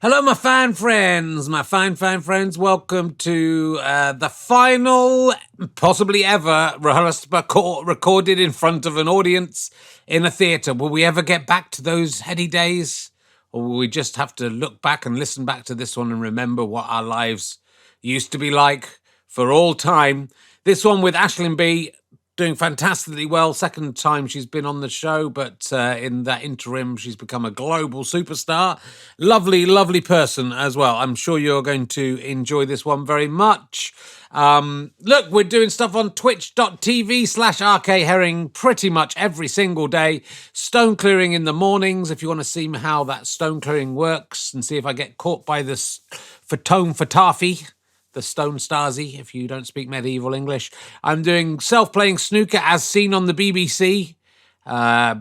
Hello, my fine friends, my fine friends. Welcome to the final, possibly ever, RHLSTP recorded in front of an audience in a theatre. Will we ever get back to those heady days? Or will we just have to look back and listen back to this one and remember what our lives used to be like for all time? This one with Aisling Bea, doing fantastically well. Second time she's been on the show, but in that interim, she's become a global superstar. Lovely, lovely person as well. I'm sure you're going to enjoy this one very much. Look, we're doing stuff on twitch.tv/RKHerring pretty much every single day. Stone clearing in the mornings, if you want to see how that stone clearing works and see if I get caught by this Fataffi. The Stone Stasi, if you don't speak medieval English. I'm doing self-playing snooker as seen on the BBC,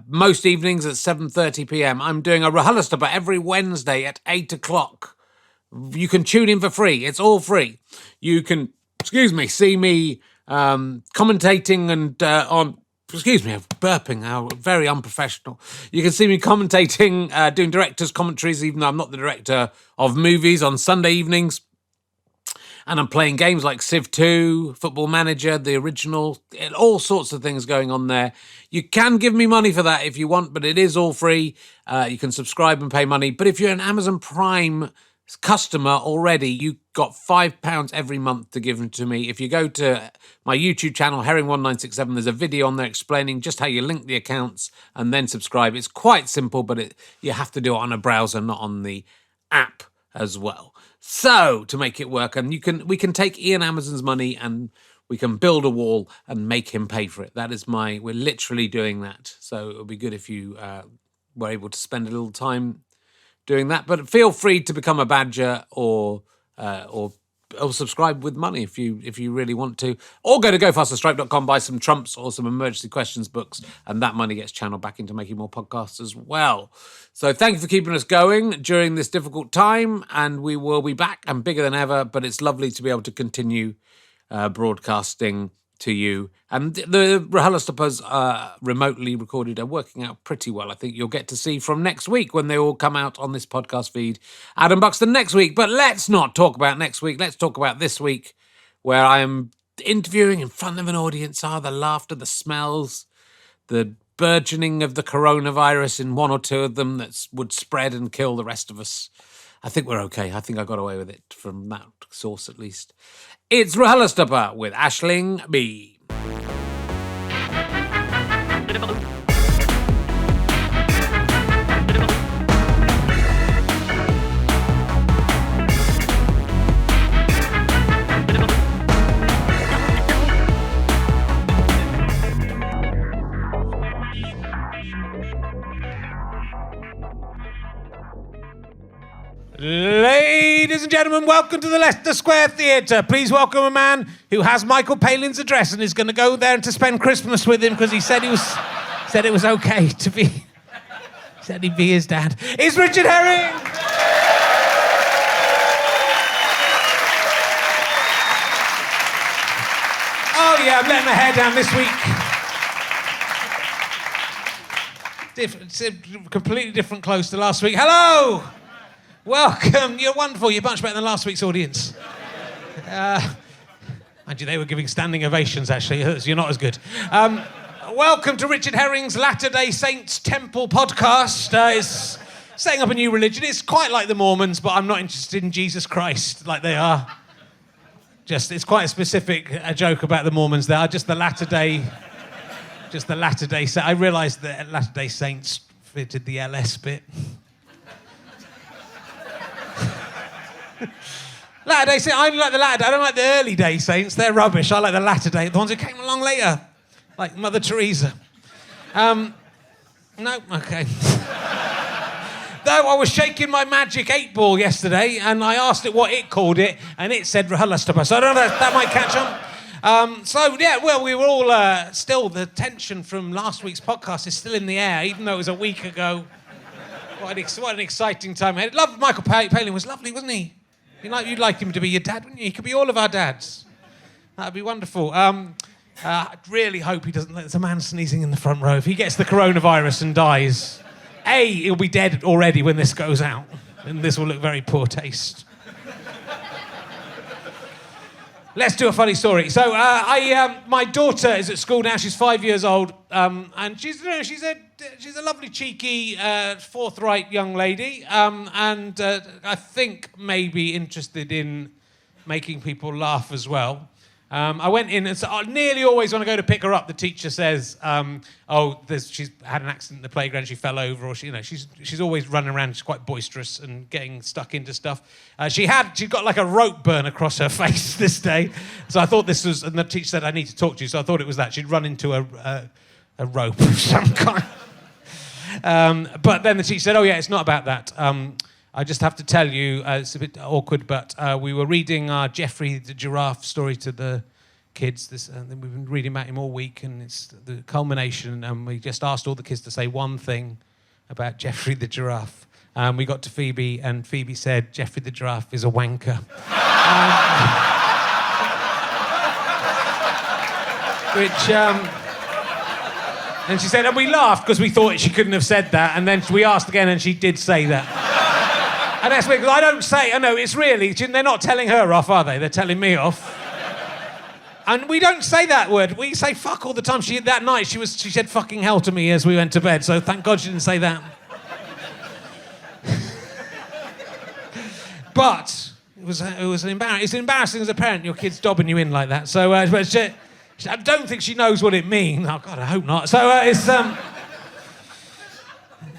most evenings at 7:30 p.m. I'm doing a RHLSTP every Wednesday at 8 o'clock. You can tune in for free. It's all free. You can, see me commentating and on... Excuse me, I'm burping. How very unprofessional. You can see me commentating, doing director's commentaries, even though I'm not the director of movies, on Sunday evenings. And I'm playing games like Civ 2, Football Manager, the original, all sorts of things going on there. You can give me money for that if you want, but it is all free. You can subscribe and pay money. But if you're an Amazon Prime customer already, you got £5 every month to give to me. If you go to my YouTube channel, Herring1967, there's a video on there explaining just how you link the accounts and then subscribe. It's quite simple, but you have to do it on a browser, not on the app as well. So, to make it work, and we can take Ian Amazon's money and we can build a wall and make him pay for it. That is we're literally doing that. So it would be good if you were able to spend a little time doing that. But feel free to become a badger or subscribe with money if you really want to. Or go to gofasterstripe.com, buy some Trumps or some emergency questions books, and that money gets channeled back into making more podcasts as well. So thank you for keeping us going during this difficult time, and we will be back and bigger than ever, but it's lovely to be able to continue broadcasting to you. And the RHLSTPs remotely recorded are working out pretty well. I think you'll get to see from next week when they all come out on this podcast feed. Adam Buxton next week. But let's not talk about next week. Let's talk about this week, where I am interviewing in front of an audience. The laughter, the smells, the burgeoning of the coronavirus in one or two of them that would spread and kill the rest of us. I think we're okay. I think I got away with it from that source at least. It's RHLSTP with Aisling Bea. Ladies and gentlemen, welcome to the Leicester Square Theatre. Please welcome a man who has Michael Palin's address and is going to go there to spend Christmas with him because he said it was okay to be. Said he'd be his dad. It's Richard Herring. Oh yeah, I'm letting my hair down this week. It's a completely different clothes to last week. Hello. Welcome, you're wonderful. You're much better than last week's audience. Mind you, they were giving standing ovations, actually. You're not as good. Welcome to Richard Herring's Latter-day Saints Temple podcast. It's setting up a new religion. It's quite like the Mormons, but I'm not interested in Jesus Christ like they are. It's quite a specific joke about the Mormons there. Just the Latter-day Saints. I realised that Latter-day Saints fitted the LS bit. Latter-day Saints, I like the latter. I don't like the early day saints. They're rubbish. I like the latter day, the ones who came along later, like Mother Teresa. No, okay. Though I was shaking my magic 8-ball yesterday, and I asked it what it called it, and it said RHLSTP. So I don't know if that might catch on. We were all still. The tension from last week's podcast is still in the air, even though it was a week ago. What an exciting time. Michael Palin was lovely, wasn't he? You'd like him to be your dad, wouldn't you? He could be all of our dads. That'd be wonderful. I really hope he doesn't. There's a man sneezing in the front row. If he gets the coronavirus and dies, A, he'll be dead already when this goes out. And this will look very poor taste. Let's do a funny story. So, my daughter is at school now. She's 5 years old, and she's a lovely, cheeky, forthright young lady, and I think maybe interested in making people laugh as well. I went in, and so nearly always when I go to pick her up, the teacher says, she's had an accident in the playground, she fell over, or she's always running around, she's quite boisterous and getting stuck into stuff. She got like a rope burn across her face this day, so I thought this was, and the teacher said, I need to talk to you, so I thought it was that. She'd run into a rope of some kind. But then the teacher said, it's not about that. I just have to tell you, it's a bit awkward, but we were reading our Geoffrey the Giraffe story to the kids. We've been reading about him all week, and it's the culmination, and we just asked all the kids to say one thing about Geoffrey the Giraffe. We got to Phoebe, and Phoebe said, Geoffrey the Giraffe is a wanker. And she said, and we laughed because we thought she couldn't have said that, and then we asked again, and she did say that. And that's because I know, it's really, they're not telling her off, are they? They're telling me off. And we don't say that word. We say fuck all the time. That night, she said fucking hell to me as we went to bed, so thank God she didn't say that. But it's embarrassing as a parent, your kid's dobbing you in like that. So, I don't think she knows what it means. Oh, God, I hope not. So,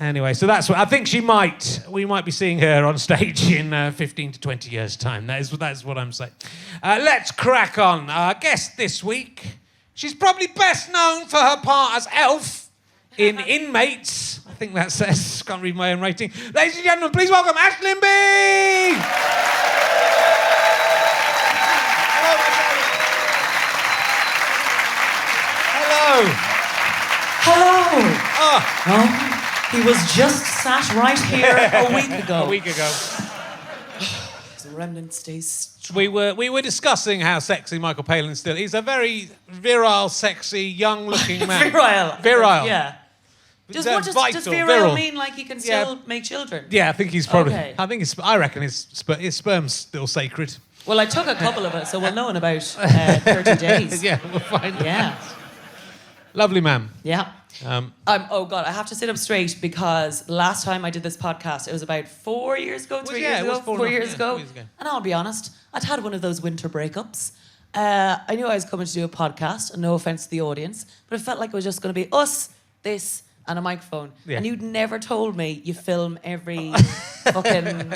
Anyway, so that's what I think we might be seeing her on stage in 15 to 20 years' time. That's what I'm saying. Let's crack on. Our guest this week, she's probably best known for her part as Elf in Inmates. I think that says, can't read my own rating. Ladies and gentlemen, please welcome Aisling Bea! Hello. He was just sat right here a week ago. The remnant stays strong. We were discussing how sexy Michael Palin's still. He's a very virile, sexy, young-looking man. Virile. Yeah. Does virile mean like he can still make children? Yeah, I think he's probably. Okay. I reckon his sperm's still sacred. Well, I took a couple of it, so we'll know in about 30 days. Yeah, we'll find out. Yeah. Lovely man. Yeah. Oh God, I have to sit up straight because last time I did this podcast, it was about 4 years ago, 3 years ago, 4 years ago. And I'll be honest, I'd had one of those winter breakups. I knew I was coming to do a podcast, and no offense to the audience, but it felt like it was just going to be us, this, and a microphone. Yeah. And you'd never told me you film every fucking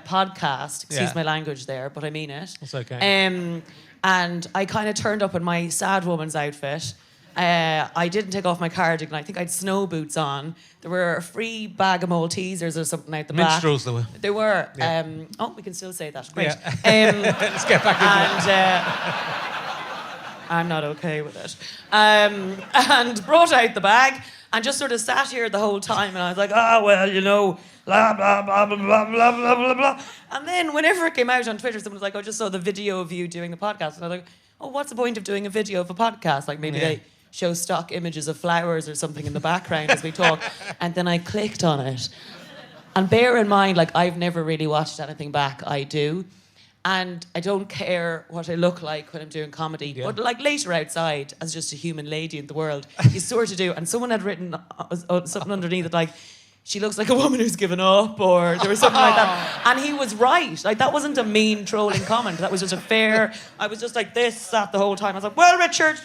podcast. Excuse my language there, but I mean it. It's okay. And I kind of turned up in my sad woman's outfit. I didn't take off my cardigan. I think I had snow boots on. There were a free bag of Maltesers or something out the back. Minstrels there were. There were. Yeah. We can still say that. Great. Yeah. Let's get back into it. I'm not okay with it. And brought out the bag and just sort of sat here the whole time. And I was like, blah, blah, blah, blah, blah, blah, blah, blah, blah. And then whenever it came out on Twitter, someone was like, I just saw the video of you doing the podcast. And I was like, what's the point of doing a video of a podcast? Like maybe they show stock images of flowers or something in the background as we talk. And then I clicked on it. And bear in mind, like, I've never really watched anything back. I do. And I don't care what I look like when I'm doing comedy. Yeah. But, like, later outside, as just a human lady in the world, you sort of do. And someone had written something underneath it, like, she looks like a woman who's given up, or there was something like that. And he was right. Like, that wasn't a mean trolling comment. That was just a fair... I was just like this, sat the whole time. I was like, well, Richard...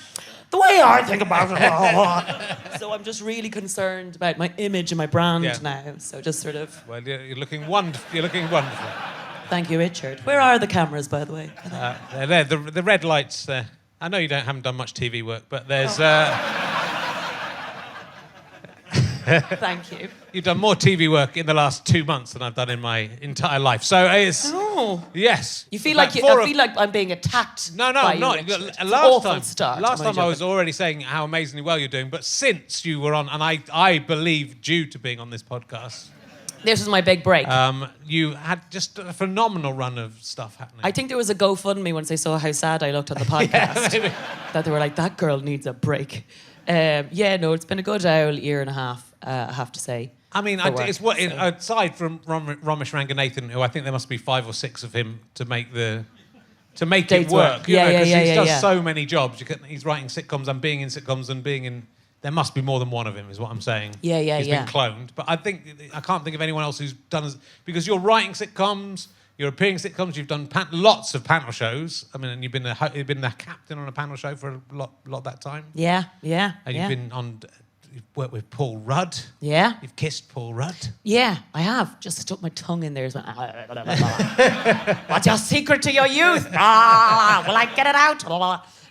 the way I think about it. So I'm just really concerned about my image and my brand now. So just sort of... Well, you're looking wonderful. You're looking wonderful. Thank you, Richard. Where are the cameras, by the way? They're there. The red lights there. I know you haven't done much TV work, but there's... Thank you. You've done more TV work in the last 2 months than I've done in my entire life. So it's... Oh. Yes. You feel like I feel like I'm being attacked. No, by not. You, last time I was already saying how amazingly well you're doing, but since you were on, and I believe due to being on this podcast... This was my big break. You had just a phenomenal run of stuff happening. I think there was a GoFundMe once they saw how sad I looked on the podcast. That they were like, that girl needs a break. It's been a good year and a half, I have to say. I mean, it's what aside from Ramesh Ranganathan, who I think there must be 5 or 6 of him to make it work. Yeah, because he does yeah. so many jobs. He's writing sitcoms and being in sitcoms and being in. There must be more than one of him, is what I'm saying. Yeah. He's been cloned, but I can't think of anyone else who's done because you're writing sitcoms. You're appearing in sitcoms. You've done lots of panel shows. I mean, and you've been the captain on a panel show for a lot of that time. Yeah. And you've been on. You've worked with Paul Rudd. Yeah. You've kissed Paul Rudd. Yeah, I have. Just stuck my tongue in there. What's your secret to your youth? Will I get it out?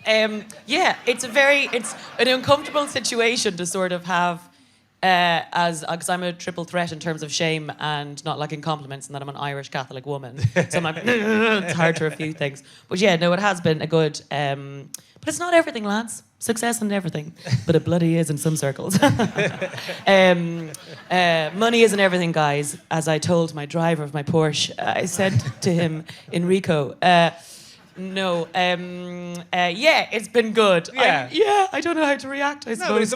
It's an uncomfortable situation to sort of have. Because I'm a triple threat in terms of shame and not liking compliments, and that I'm an Irish Catholic woman, so I'm like, it's hard to refute things. But yeah, no, it has been a good. But it's not everything, lads. Success isn't everything, but it bloody is in some circles. Money isn't everything, guys. As I told my driver of my Porsche, I said to him, Enrico. It's been good. Yeah. I don't know how to react. I suppose. No, but it's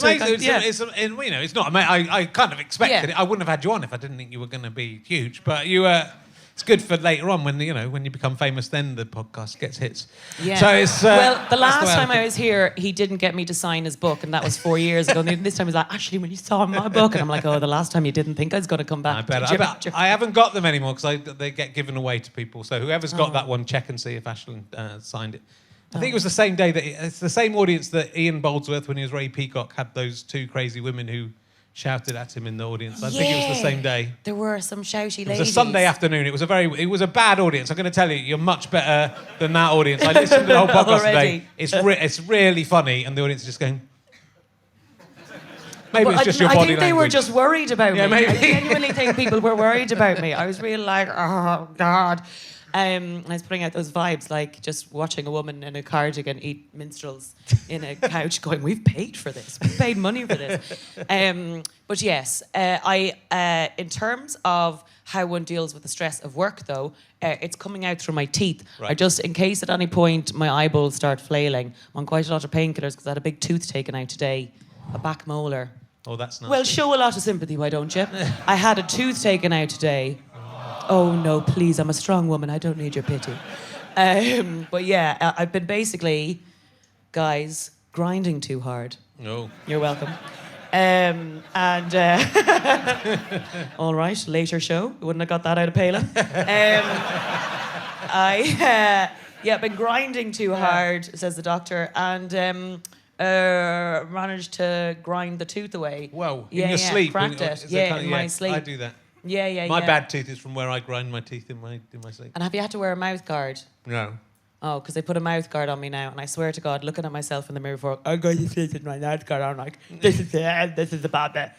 amazing. It's not. I kind of expected it. I wouldn't have had you on if I didn't think you were going to be huge. But you. It's good for later on when you become famous. Then the podcast gets hits. Yeah. So it's. The last time I was here, he didn't get me to sign his book, and that was 4 years ago. And this time he's like, actually, when you saw my book, and I'm like, oh, the last time you didn't think I was going to come back. I haven't got them anymore because they get given away to people. So whoever's got that one, check and see if Aisling signed it. I think it was the same day it's the same audience that Ian Boldsworth, when he was Ray Peacock, had those 2 crazy women who shouted at him in the audience. I think it was the same day. There were some shouty ladies. It was a Sunday afternoon. It was a bad audience. I'm going to tell you, you're much better than that audience. I listened to the whole podcast today. It's really funny, and the audience is just going. Maybe it's just your body language. I think they were just worried about me. Maybe. I genuinely think people were worried about me. I was really like, oh God. And I was putting out those vibes, like just watching a woman in a cardigan eat minstrels in a couch going, we've paid for this. We've paid money for this. But yes, in terms of how one deals with the stress of work, though, it's coming out through my teeth. Right. I just, in case at any point my eyeballs start flailing, I'm on quite a lot of painkillers because I had a big tooth taken out today, a back molar. Oh, that's nice. Well, show a lot of sympathy, why don't you? I had a tooth taken out today. Oh, no, please, I'm a strong woman. I don't need your pity. But yeah, I've been basically, guys, grinding too hard. No. You're welcome. All right, later show. Wouldn't have got that out of Palin. I've been grinding too hard, says the doctor, and managed to grind the tooth away. Well, in your sleep? Cracked it. In my sleep. I do that. Yeah. My bad tooth is from where I grind my teeth in my sleep. And have you had to wear a mouth guard? No. Oh, because they put a mouth guard on me now, and I swear to God, looking at myself in the mirror before, I'm going to sleep with my mouth guard on, like, this is the bad bit.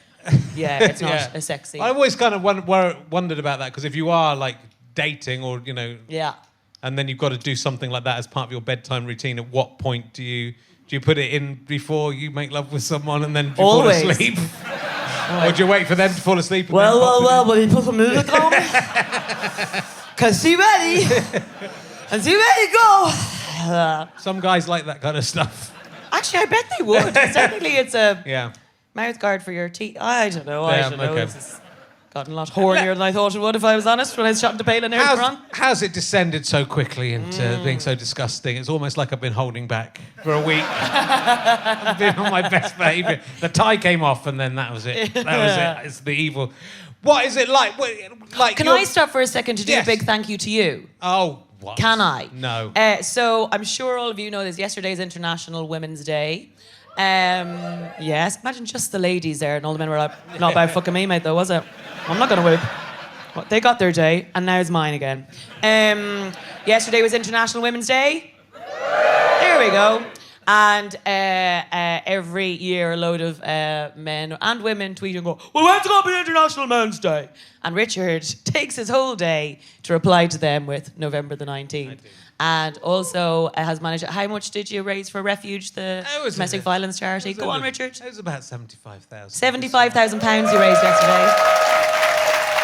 Yeah, it's not a sexy. I always kind of wondered about that, because if you are, like, dating or, Yeah. and then you've got to do something like that as part of your bedtime routine, at what point do you put it in before you make love with someone and then do you fall asleep? Or do you wait for them to fall asleep? And Will you put some music on? Because she ready. And she ready to go. Some guys like that kind of stuff. Actually, I bet they would. Technically, it's a Yeah. mouth guard for your teeth. I don't know. Okay. It's gotten a lot hornier than I thought it would, if I was honest, when I was chatting to Palin earlier on. How's it descended so quickly into being so disgusting? It's almost like I've been holding back for a week. I've been on my best behaviour. The tie came off, and then that was it. That was it. It's the evil. What is it like? Can I stop for a second to do a big thank you to you? Oh, what? Can I? No. So I'm sure all of you know this. Yesterday's International Women's Day. Yes, imagine just the ladies there, and all the men were like, not about fucking me, mate, though, was it? I'm not going to whoop. Well, they got their day, and now it's mine again. Yesterday was International Women's Day. There we go. And every year, a load of men and women tweet and go, well, when's it going to be International Men's Day? And Richard takes his whole day to reply to them with November the 19th. And also has managed... How much did you raise for Refuge, the domestic violence charity? Go on, Richard. It was about 75,000. £75,000 you raised yesterday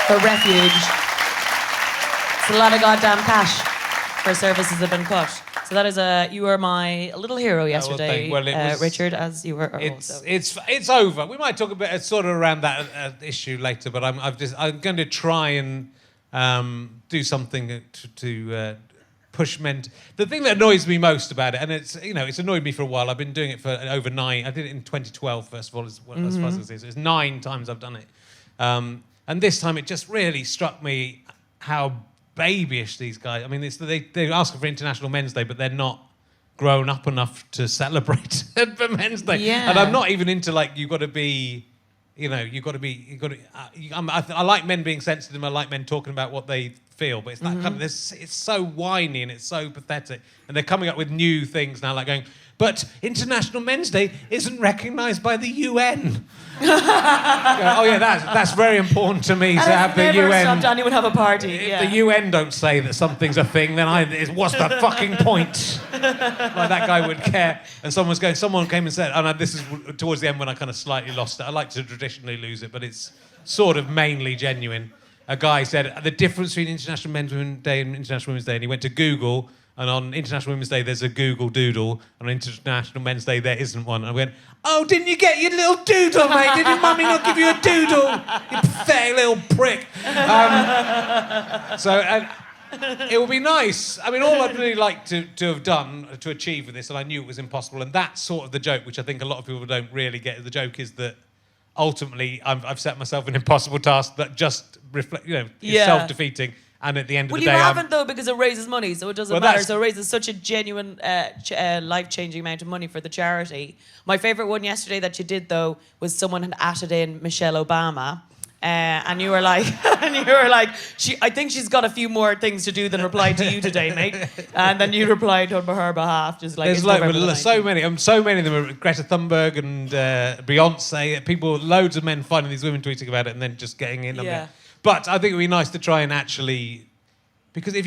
for Refuge. It's a lot of goddamn cash for services that have been cut. So that is you were my little hero yesterday, well, it was, Richard, as you were also. It's over. We might talk a bit sort of around that issue later, but I'm going to try and do something to push men. The thing that annoys me most about it, and it's annoyed me for a while. I've been doing it for over 9. I did it in 2012 first of all, as far as I see. So it's 9 times I've done it, and this time it just really struck me how babyish these guys. I mean, they're asking for International Men's Day, but they're not grown up enough to celebrate for Men's Day. Yeah. And I'm not even into you've got to be, I like men being sensitive. I like men talking about what they feel, but it's that kind of it's so whiny and it's so pathetic. And they're coming up with new things now, like going, but International Men's Day isn't recognised by the UN. Oh yeah, that's very important to me to have the UN. Never stopped anyone have a party. If the UN don't say that something's a thing, then what's the fucking point? Like that guy would care. And someone came and said, and this is towards the end when I kind of slightly lost it. I like to traditionally lose it, but it's sort of mainly genuine. A guy said the difference between International Men's Day and International Women's Day, and he went to Google. And on International Women's Day, there's a Google Doodle. And on International Men's Day, there isn't one. And I went, oh, didn't you get your little doodle, mate? Did your mummy not give you a doodle? You pathetic little prick. It would be nice. I mean, all I'd really like to have done to achieve with this, and I knew it was impossible, and that's sort of the joke, which I think a lot of people don't really get. The joke is that ultimately I've set myself an impossible task that just reflect, is self-defeating. And at the end of the day, you haven't though, because it raises money, so it doesn't matter. So it raises such a genuine, life-changing amount of money for the charity. My favourite one yesterday that you did though was someone had added in Michelle Obama, and you were like, I think she's got a few more things to do than reply to you today, mate. And then you replied on her behalf, just like there's so many of them are Greta Thunberg and Beyonce. People, loads of men finding these women tweeting about it and then just getting in on it. But I think it would be nice to try and actually, because if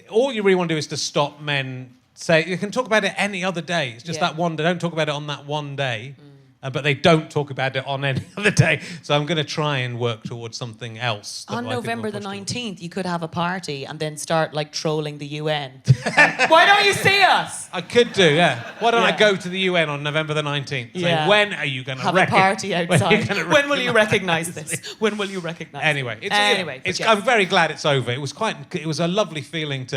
all you really want to do is to stop men you can talk about it any other day. It's just that one day. Don't talk about it on that one day. But they don't talk about it on any other day. So I'm going to try and work towards something else. On November the 19th, you could have a party and then start trolling the UN. Why don't you see us? I could do, yeah. Why don't I go to the UN on November the 19th? Say, when are you going to have a party outside? When will you recognise this? When will you recognise it? Anyway, I'm very glad it's over. It was a lovely feeling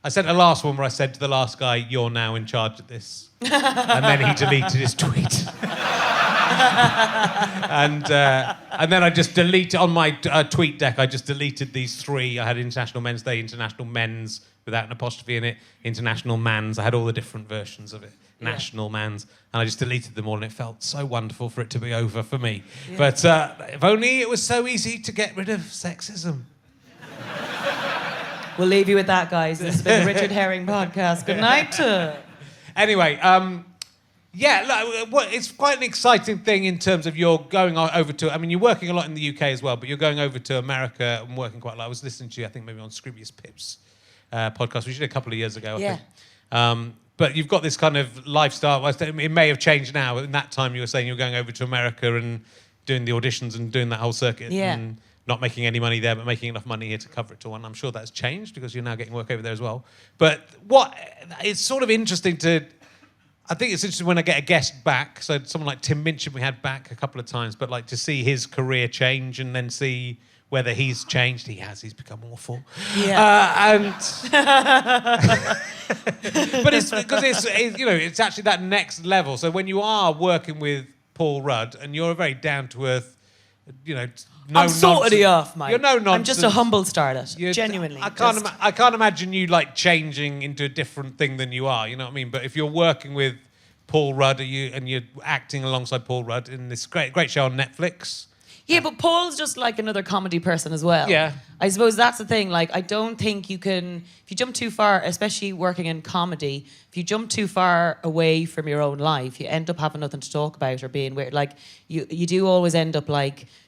I sent a last one where I said to the last guy, you're now in charge of this. And then he deleted his tweet. and then I just deleted, on my tweet deck, I just deleted these 3. I had International Men's Day, International Men's, without an apostrophe in it, International Mans. I had all the different versions of it. National Mans. And I just deleted them all, and it felt so wonderful for it to be over for me. Yeah. But if only it was so easy to get rid of sexism. We'll leave you with that, guys. This has been the Richard Herring podcast. Good night. Anyway, it's quite an exciting thing in terms of you're going over to, I mean, you're working a lot in the UK as well, but you're going over to America and working quite a lot. I was listening to you, I think, maybe on Scroobius Pip's podcast, which you did a couple of years ago, I think. But you've got this kind of lifestyle. It may have changed now. In that time, you were saying you were going over to America and doing the auditions and doing that whole circuit. Yeah. And not making any money there, but making enough money here to cover it all. And I'm sure that's changed because you're now getting work over there as well. But it's sort of interesting I think it's interesting when I get a guest back, so someone like Tim Minchin we had back a couple of times, but to see his career change and then see whether he's changed. He's become awful. Yeah. But it's because it's actually that next level. So when you are working with Paul Rudd and you're a very down-to-earth, I'm sorted off, mate. You're no nonsense. I'm just a humble starlet. Genuinely. I can't imagine you changing into a different thing than you are. You know what I mean? But if you're working with Paul Rudd, and you're acting alongside Paul Rudd in this great show on Netflix. Yeah, but Paul's just like another comedy person as well. Yeah. I suppose that's the thing. I don't think you can, if you jump too far, especially working in comedy, if you jump too far away from your own life, you end up having nothing to talk about or being weird. You do always end up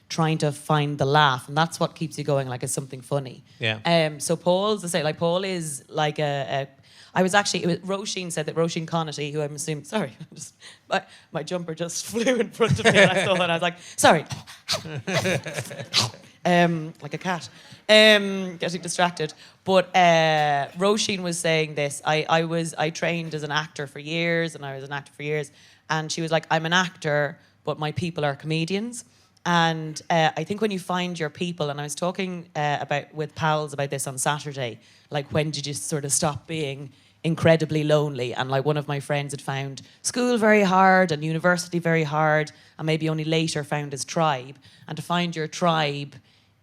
trying to find the laugh, and that's what keeps you going. It's something funny. Yeah. So Paul's the same. Paul is Roisin said that Roisin Connaughton, who I'm assuming, sorry, my jumper just flew in front of me and I saw that and I was like, sorry. like a cat, getting distracted. But Roisin was saying this. I trained as an actor for years, and I was an actor for years. And she was like, I'm an actor, but my people are comedians. And I think when you find your people, and I was talking with pals about this on Saturday, like when did you sort of stop being incredibly lonely? And like one of my friends had found school very hard and university very hard, and maybe only later found his tribe. And to find your tribe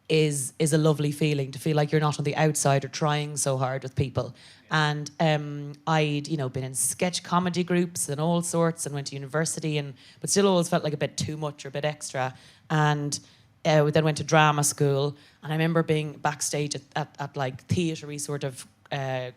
is a lovely feeling, to feel like you're not on the outside or trying so hard with people. And I'd been in sketch comedy groups and all sorts, and went to university, but still always felt like a bit too much or a bit extra. And we then went to drama school, and I remember being backstage at like theatre-y sort of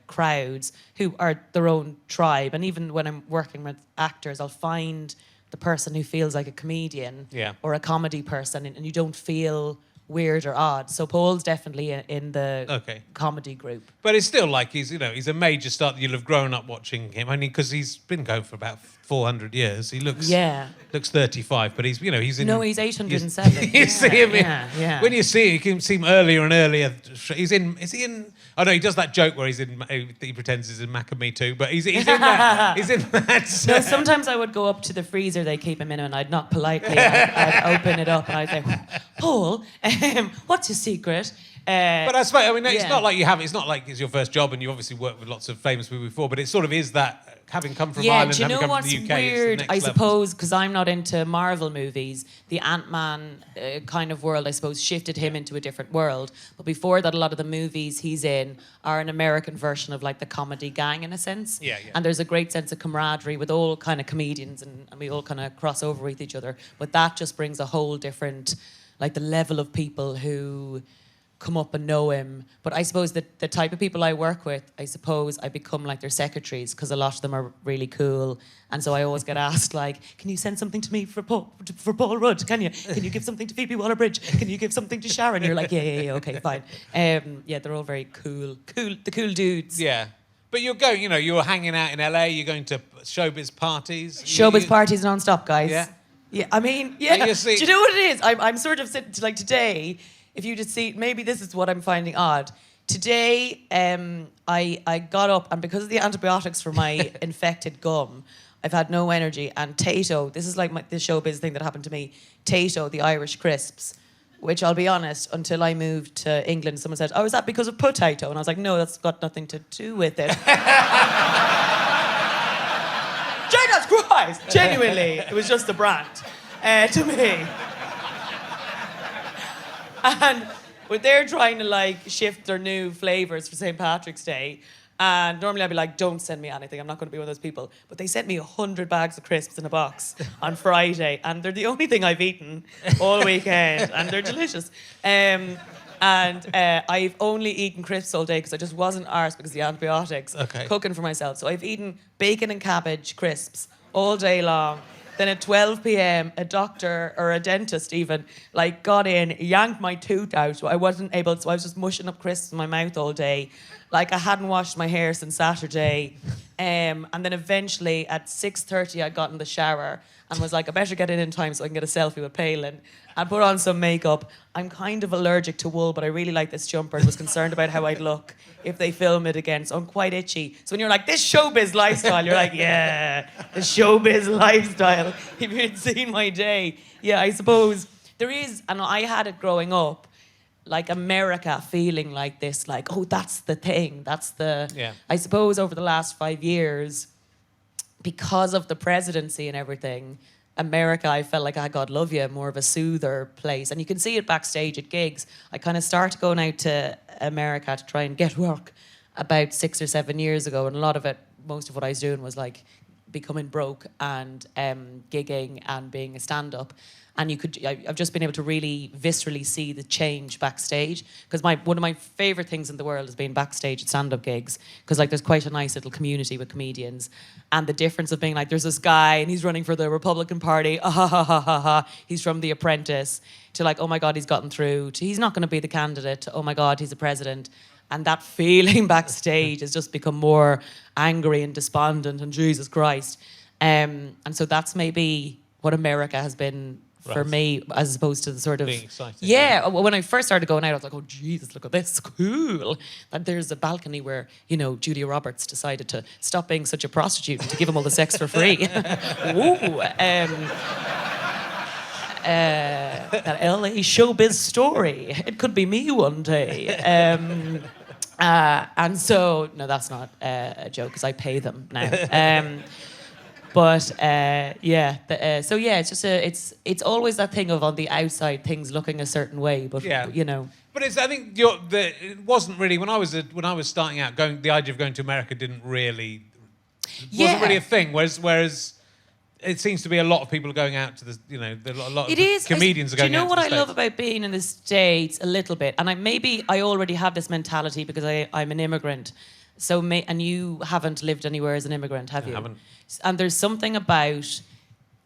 crowds who are their own tribe. And even when I'm working with actors, I'll find the person who feels like a comedian or a comedy person, and you don't feel weird or odd. So Paul's definitely in the comedy group. But it's still like he's a major star that you'll have grown up watching him, only because he's been going for about 400 years. He looks 35, but he's in... No, he's 807. You see him when you see him, you can see him earlier and earlier. Is he in... Oh no, he does that joke where he pretends he's in Macamee too, but he's in that. He's in that. No, sometimes I would go up to the freezer they keep him in, and I'd knock politely, I'd open it up, and I'd say, Paul, what's your secret? But I suppose, it's not like it's not like it's your first job and you obviously worked with lots of famous people before, but it sort of is that, having come from Ireland, having come from the UK, weird? It's the I next suppose, because I'm not into Marvel movies, the Ant-Man kind of world, I suppose, shifted him into a different world. But before that, a lot of the movies he's in are an American version of like the comedy gang, in a sense. Yeah. And there's a great sense of camaraderie with all kind of comedians, and we all kind of cross over with each other. But that just brings a whole different, like the level of people who come up and know him. But I suppose that the type of people I work with, I suppose I become like their secretaries, because a lot of them are really cool. And so I always get asked, like, can you send something to me for Paul Rudd? Can you give something to Phoebe Waller-Bridge? Can you give something to Sharon? You're like, yeah, okay, fine. They're all very cool, the cool dudes. Yeah. But you're going, you're hanging out in LA, you're going to showbiz parties. Showbiz parties non-stop, guys. Yeah. Yeah, I mean, yeah. Do you know what it is? I'm sort of sitting, like today, if you just see, maybe this is what I'm finding odd. Today, I got up, and because of the antibiotics for my infected gum, I've had no energy. And Tato, this is like the showbiz thing that happened to me. Tato, the Irish crisps, which I'll be honest, until I moved to England, someone said, oh, is that because of potato? And I was like, no, that's got nothing to do with it. Jesus Christ! Genuinely, it was just the brand to me. And but they're trying to like shift their new flavours for St. Patrick's Day. And normally I'd be like, don't send me anything. I'm not going to be one of those people. But they sent me 100 bags of crisps in a box on Friday. And they're the only thing I've eaten all weekend. And they're delicious. And I've only eaten crisps all day because I just wasn't arsed because of the antibiotics cooking for myself. So I've eaten bacon and cabbage crisps all day long. Then at 12 p.m, a doctor or a dentist even got in, yanked my tooth out. So I wasn't able, so I was just mushing up crisps in my mouth all day. Like I hadn't washed my hair since Saturday. And then eventually at 6:30 I got in the shower and was like, I better get in time so I can get a selfie with Palin. And put on some makeup. I'm kind of allergic to wool, but I really like this jumper and was concerned about how I'd look if they film it again. So I'm quite itchy. So when you're like, this showbiz lifestyle, you're like, yeah, the showbiz lifestyle. If you'd seen my day. Yeah, I suppose there is, and I had it growing up, like America feeling like this, like, oh, that's the thing. That's the, I suppose over the last 5 years, because of the presidency and everything, America, I felt like, God love you, more of a soother place. And you can see it backstage at gigs. I kind of started going out to America to try and get work about 6 or 7 years ago. And a lot of it, most of what I was doing was like becoming broke and gigging and being a stand-up. And I've just been able to really viscerally see the change backstage. Because one of my favourite things in the world has been backstage at stand-up gigs. Because there's quite a nice little community with comedians. And the difference of being like, there's this guy and he's running for the Republican Party. He's from The Apprentice. To like, oh my God, he's gotten through. To he's not going to be the candidate. To, oh my God, he's a president. And that feeling backstage has just become more angry and despondent and Jesus Christ. And so that's maybe what America has been for Right. me, as opposed to the sort of Being exciting, Yeah, when I first started going out, I was like, oh Jesus, look at this, cool. That there's a balcony where Julia Roberts decided to stop being such a prostitute and to give him all the sex for free. Ooh, that LA showbiz story. It could be me one day. And so, no, that's not a joke because I pay them now. So yeah, it's just it's always that thing of on the outside things looking a certain way, but But I think it wasn't really when I was starting out. The idea of going to America wasn't really a thing. Whereas it seems to be a lot of people are going out to a lot of comedians are going out to the States. Do you know what I love about being in the States a little bit? And I already have this mentality because I'm an immigrant. And you haven't lived anywhere as an immigrant, have you? I haven't. And there's something about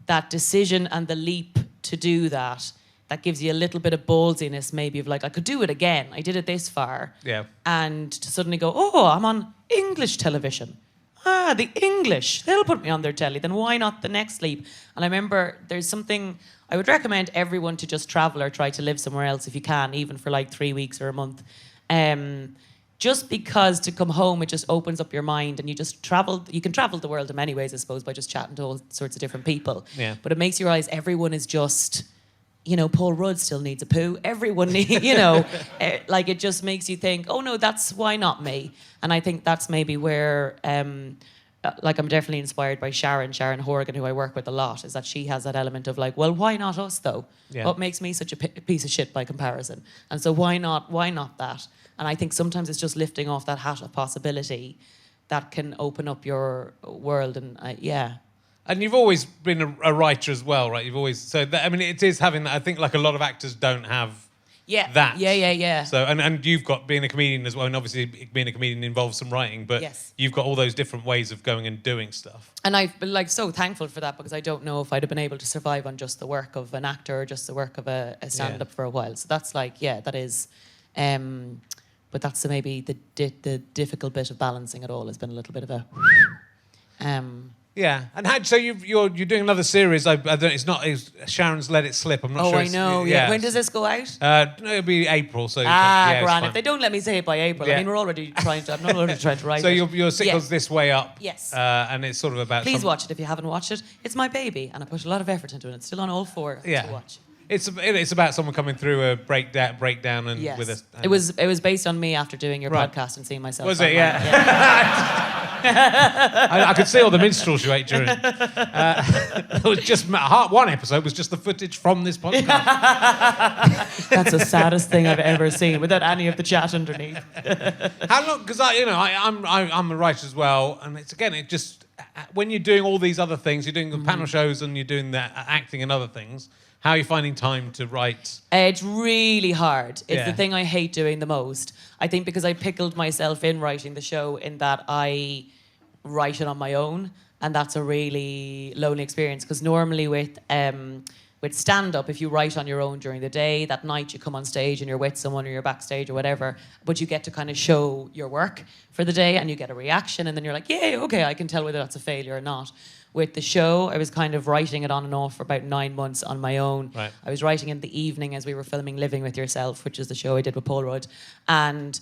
that decision and the leap to do that gives you a little bit of ballsiness, maybe, of like, I could do it again. I did it this far. Yeah. And to suddenly go, oh, I'm on English television. The English, they'll put me on their telly, then why not the next leap? And I remember there's something, I would recommend everyone to just travel or try to live somewhere else if you can, even for like 3 weeks or a month. Just because to come home, it just opens up your mind and you can travel the world in many ways, I suppose, by just chatting to all sorts of different people. Yeah. But it makes you realise everyone is just, Paul Rudd still needs a poo. Everyone needs, like it just makes you think, oh no, why not me? And I think that's maybe where, I'm definitely inspired by Sharon Horgan, who I work with a lot, is that she has that element of like, well, why not us though? Yeah. What makes me such a piece of shit by comparison? And so why not that? And I think sometimes it's just lifting off that hat of possibility that can open up your world. And And you've always been a writer as well, right? It is having that. I think like a lot of actors don't have that. Yeah. So, and you've got being a comedian as well, and obviously being a comedian involves some writing, but yes, you've got all those different ways of going and doing stuff. And I've been so thankful for that because I don't know if I'd have been able to survive on just the work of an actor or just the work of a stand-up for a while. So that's that is... but that's maybe the difficult bit of balancing it all has been a little bit of a... Yeah, and you're doing another series. I don't. It's Sharon's Let It Slip. I'm not sure. Oh, I know. Yeah. When does this go out? No, it'll be April. So grand. If they don't let me say it by April, I mean, we're already trying to. I'm not already trying to write. So your sitcom's This Way Up. Yes. And it's sort of about. Please watch it if you haven't watched it. It's my baby, and I put a lot of effort into it. It's still on all four to watch. It's about someone coming through a breakdown and with a. It was based on me after doing your podcast and seeing myself. Was it? Yeah. I could see all the minstrels you ate during. It was just one episode was just the footage from this podcast. That's the saddest thing I've ever seen, without any of the chat underneath. How long? Because I'm a writer as well, and it just when you're doing all these other things, you're doing the panel shows and you're doing the acting and other things. How are you finding time to write? It's really hard. It's the thing I hate doing the most. I think because I pickled myself in writing the show in that I write it on my own, and that's a really lonely experience because normally with stand-up, if you write on your own during the day, that night you come on stage and you're with someone or you're backstage or whatever, but you get to kind of show your work for the day and you get a reaction and then you're like, yeah, okay, I can tell whether that's a failure or not. With the show, I was kind of writing it on and off for about 9 months on my own. Right. I was writing in the evening as we were filming Living With Yourself, which is the show I did with Paul Rudd. And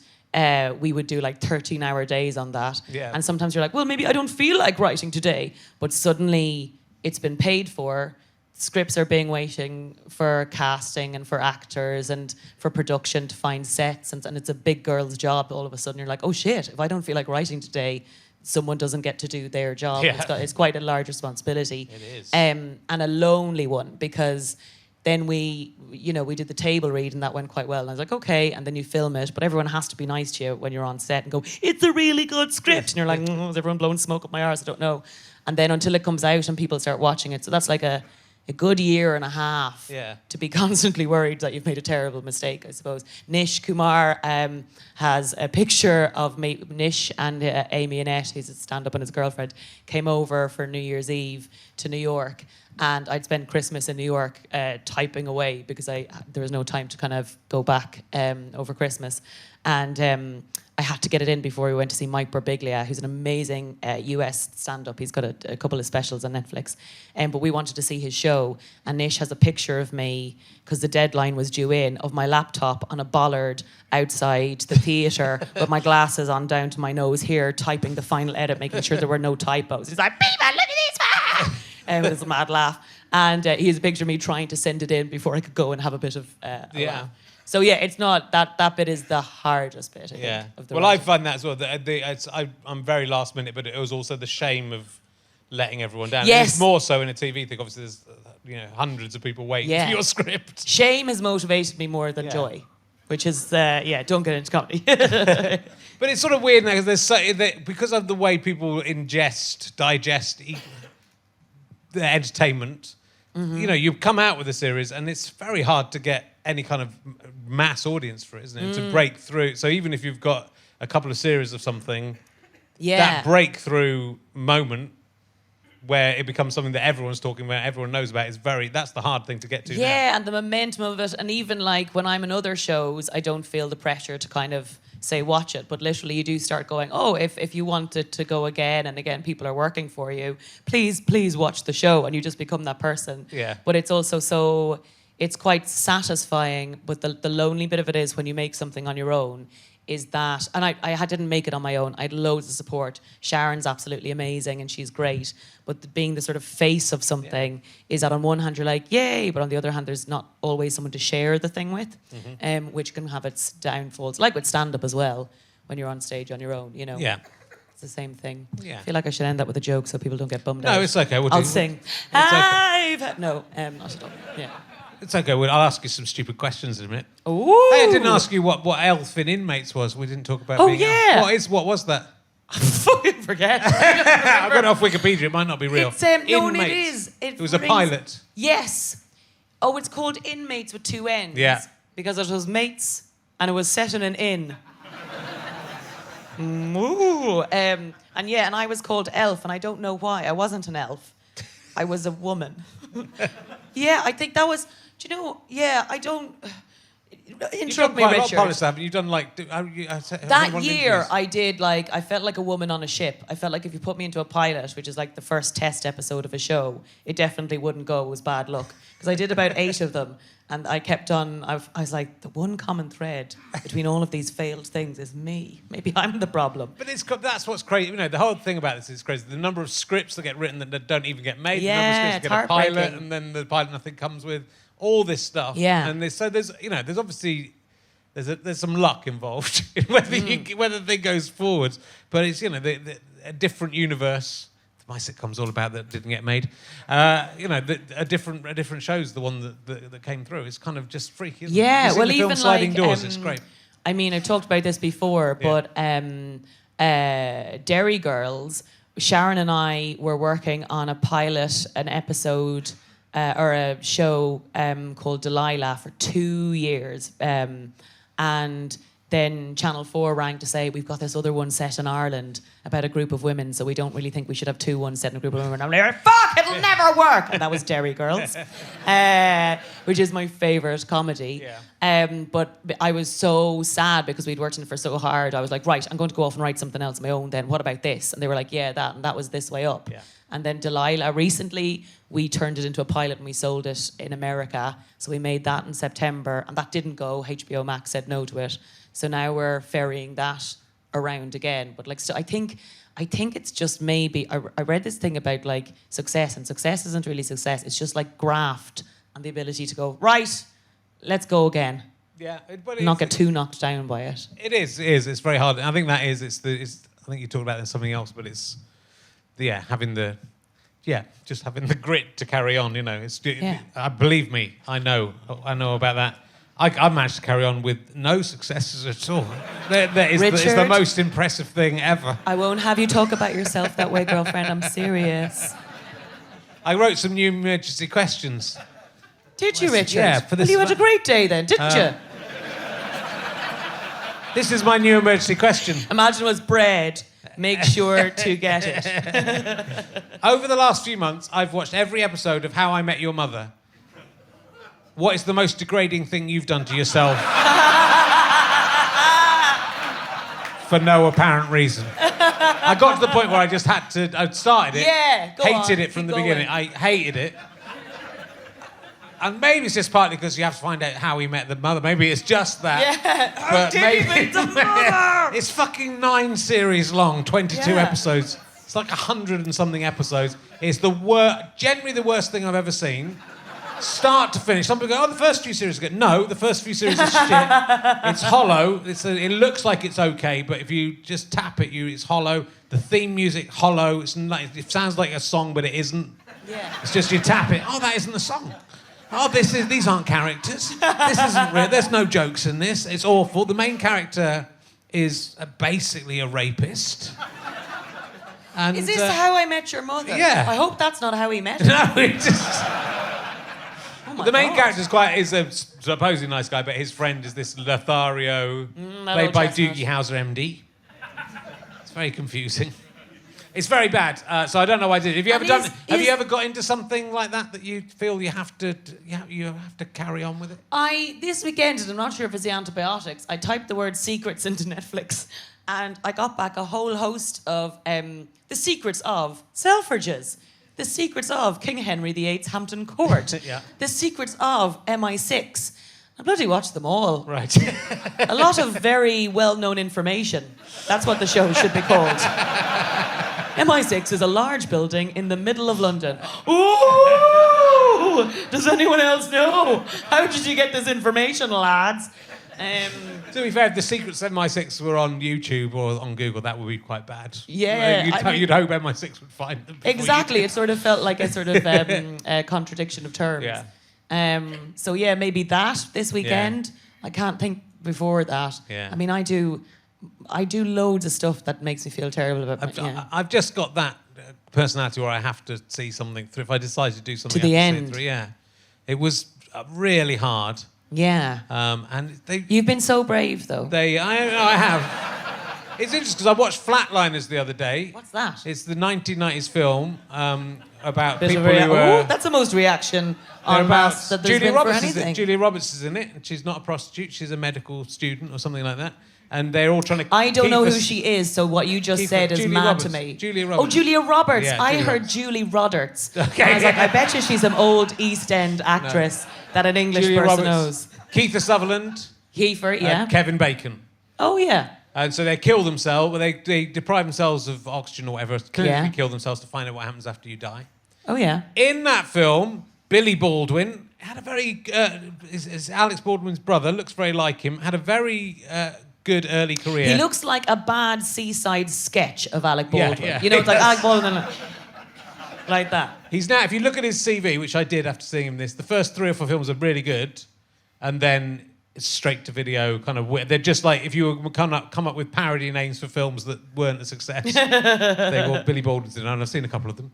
we would do like 13-hour days on that. Yeah. And sometimes you're like, well, maybe I don't feel like writing today. But suddenly it's been paid for. Scripts are being waiting for casting and for actors and for production to find sets. And it's a big girl's job. All of a sudden you're like, oh shit, if I don't feel like writing today, someone doesn't get to do their job. Yeah. It's quite a large responsibility. It is. And a lonely one because then we did the table read and that went quite well. And I was like, okay, and then you film it, but everyone has to be nice to you when you're on set and go, it's a really good script. And you're like, is everyone blowing smoke up my arse? I don't know. And then until it comes out and people start watching it. So that's like a good year and a half to be constantly worried that you've made a terrible mistake, I suppose. Nish Kumar has a picture of me. Nish and Amy Annette, who's a stand-up, and his girlfriend, came over for New Year's Eve to New York. And I'd spent Christmas in New York typing away because there was no time to kind of go back over Christmas. And I had to get it in before we went to see Mike Birbiglia, who's an amazing US stand-up. He's got a couple of specials on Netflix. But we wanted to see his show. And Nish has a picture of me, because the deadline was due in, of my laptop on a bollard outside the theatre with my glasses on down to my nose here, typing the final edit, making sure there were no typos. He's like, "Beaver, look at this!" With a mad laugh. And he has a picture of me trying to send it in before I could go and have a bit of a laugh. So yeah, it's not that bit is the hardest bit. I think, of the well, writing. I find that as well. I'm very last minute, but it was also the shame of letting everyone down. Yes. It's more so in a TV thing. Obviously, there's hundreds of people waiting for your script. Shame has motivated me more than joy, which is don't get into comedy. But it's sort of weird now because because of the way people digest the entertainment. Mm-hmm. You come out with a series, and it's very hard to get any kind of mass audience for it, isn't it? To break through. So even if you've got a couple of series of something, that breakthrough moment where it becomes something that everyone's talking about, everyone knows about, that's the hard thing to get to. Yeah, and the momentum of it, and even like when I'm in other shows, I don't feel the pressure to kind of say watch it, but literally you do start going, oh, if you want it to go again and again, people are working for you, please watch the show, and you just become that person. Yeah. But it's also it's quite satisfying, but the lonely bit of it is when you make something on your own, is that, and I didn't make it on my own, I had loads of support. Sharon's absolutely amazing and she's great, but being the sort of face of something is that on one hand you're like, yay, but on the other hand there's not always someone to share the thing with, which can have its downfalls, like with stand-up as well, when you're on stage on your own, Yeah. It's the same thing. Yeah. I feel like I should end that with a joke so people don't get bummed out. No, it's okay. I'll sing. No, not at all. Yeah. It's okay. I'll ask you some stupid questions in a minute. Ooh. Hey, I didn't ask you what elf in Inmates was. We didn't talk about being elf. What was that? I fucking forget. I got it off Wikipedia. It might not be real. It's, no, Inmates. it is. It was a pilot. Yes. Oh, it's called Inmates with two N's. Yeah. Because it was mates and it was set in an inn. Ooh. And I was called Elf, and I don't know why. I wasn't an elf. I was a woman. Yeah, I think that was... Do you know? Yeah, I don't... Interrupt me, Richard. You've done like... That year, I did like... I felt like a woman on a ship. I felt like if you put me into a pilot, which is like the first test episode of a show, it definitely wouldn't go. It was bad luck. Because I did about 8 of them. And I kept on... I was like, the one common thread between all of these failed things is me. Maybe I'm the problem. But that's what's crazy. The whole thing about this is crazy. The number of scripts that get written that don't even get made. Yeah, the number of scripts it's that get a pilot, and then the pilot nothing comes with. All this stuff. Yeah. And there's obviously there's some luck involved in whether the thing goes forward. But it's a different universe. My sitcom's all about that didn't get made. A different show's the one that came through. It's kind of just freaky. Isn't Yeah, it? well, the even film Sliding like Doors, it's great. I mean, I've talked about this before, but Dairy Girls. Sharon and I were working on a pilot, an episode. Or a show called Delilah for 2 years. And then Channel 4 rang to say, we've got this other one set in Ireland about a group of women, so we don't really think we should have 2 ones set in a group of women. I'm like, fuck, it'll never work! And that was Dairy Girls, which is my favourite comedy. Yeah. But I was so sad because we'd worked on it for so hard. I was like, right, I'm going to go off and write something else of my own then. What about this? And they were like, yeah, that. And that was This Way Up. Yeah. And then Delilah, recently, we turned it into a pilot and we sold it in America. So we made that in September, and that didn't go. HBO Max said no to it. So now we're ferrying that around again. But like, I think it's just maybe, I read this thing about like success, and success isn't really success. It's just like graft and the ability to go, right, let's go again. Yeah, but not get too knocked down by it. It is. It's very hard. I think that is. I think you talked about something else, but it's having the grit to carry on. Believe me, I know about that. I managed to carry on with no successes at all. It's the most impressive thing ever. I won't have you talk about yourself that way, girlfriend. I'm serious. I wrote some new emergency questions. Did you, Richard? Yeah. For this, you had a great day then, didn't you? This is my new emergency question. Imagine it was bread. Make sure to get it. Over the last few months, I've watched every episode of How I Met Your Mother. What is the most degrading thing you've done to yourself? for no apparent reason. I got to the point where I just had to... I'd started it. Yeah, go on. Hated it from the beginning. I hated it. And maybe it's just partly because you have to find out how he met the mother. Maybe it's just that. Yeah. How did he meet the mother? It's fucking 9 series long, 22 episodes. It's like 100 and something episodes. It's generally the worst thing I've ever seen. Start to finish. Some people go, oh, the first few series are good. No, the first few series are shit. It's hollow. It looks like it's okay, but if you just tap it, it's hollow. The theme music, hollow. It sounds like a song, but it isn't. Yeah. It's just you tap it. Oh, that isn't a song. Oh, these aren't characters. This isn't real. There's no jokes in this. It's awful. The main character is basically a rapist. And, is this How I Met Your Mother? Yeah. I hope that's not how he met her. No, it just... The main God. character is a supposedly nice guy, but his friend is this Lothario, played by Doogie Howser, MD. It's very confusing. It's very bad, so I don't know why I did it. Have you ever got into something like that you feel you have to carry on with it? This weekend, and I'm not sure if it's the antibiotics, I typed the word secrets into Netflix, and I got back a whole host of the secrets of Selfridges. The secrets of King Henry VIII's Hampton Court. Yeah. The secrets of MI6. I bloody watched them all. Right. A lot of very well-known information. That's what the show should be called. MI6 is a large building in the middle of London. Ooh! Does anyone else know? How did you get this information, lads? To be fair, if the secrets of MI6 were on YouTube or on Google, that would be quite bad. Yeah. You'd hope MI6 would find them. Exactly. It sort of felt like a sort of a contradiction of terms. Yeah. So yeah, maybe that this weekend. Yeah. I can't think before that. Yeah. I mean, I do loads of stuff that makes me feel terrible about I've just got that personality where I have to see something through. If I decide to do something, to the I have to see end. it through. Yeah. It was really hard. Yeah. And You've been so brave, though. I have. It's interesting because I watched Flatliners the other day. What's that? It's the 1990s film about Bit people of who... that's the most reaction on about mass that there's been for anything. Julia Roberts is in it, and she's not a prostitute. She's a medical student or something like that. And they're all trying to... I don't know who she is, so what you just said is mad to me. Julia Roberts. Oh, Julia Roberts. Yeah, I Julia heard Roberts. Julie Roberts. Okay. And I was like, I bet you she's some old East End actress that an English Julia person Roberts, knows. Keitha Sutherland. Heifer, yeah. Kevin Bacon. Oh, yeah. And so they kill themselves, well, they deprive themselves of oxygen or whatever, clinically kill themselves to find out what happens after you die. Oh, yeah. In that film, Billy Baldwin had a very... is Alex Baldwin's brother, looks very like him, had a very good early career. He looks like a bad seaside sketch of Alec Baldwin. Yeah, You know, it's like Alec Baldwin... like that. He's now, if you look at his CV, which I did after seeing him the first 3 or 4 films are really good, and then it's straight to video, kind of weird. They're just like, if you were come up with parody names for films that weren't a success, they were Billy Baldwin's in, and I've seen a couple of them.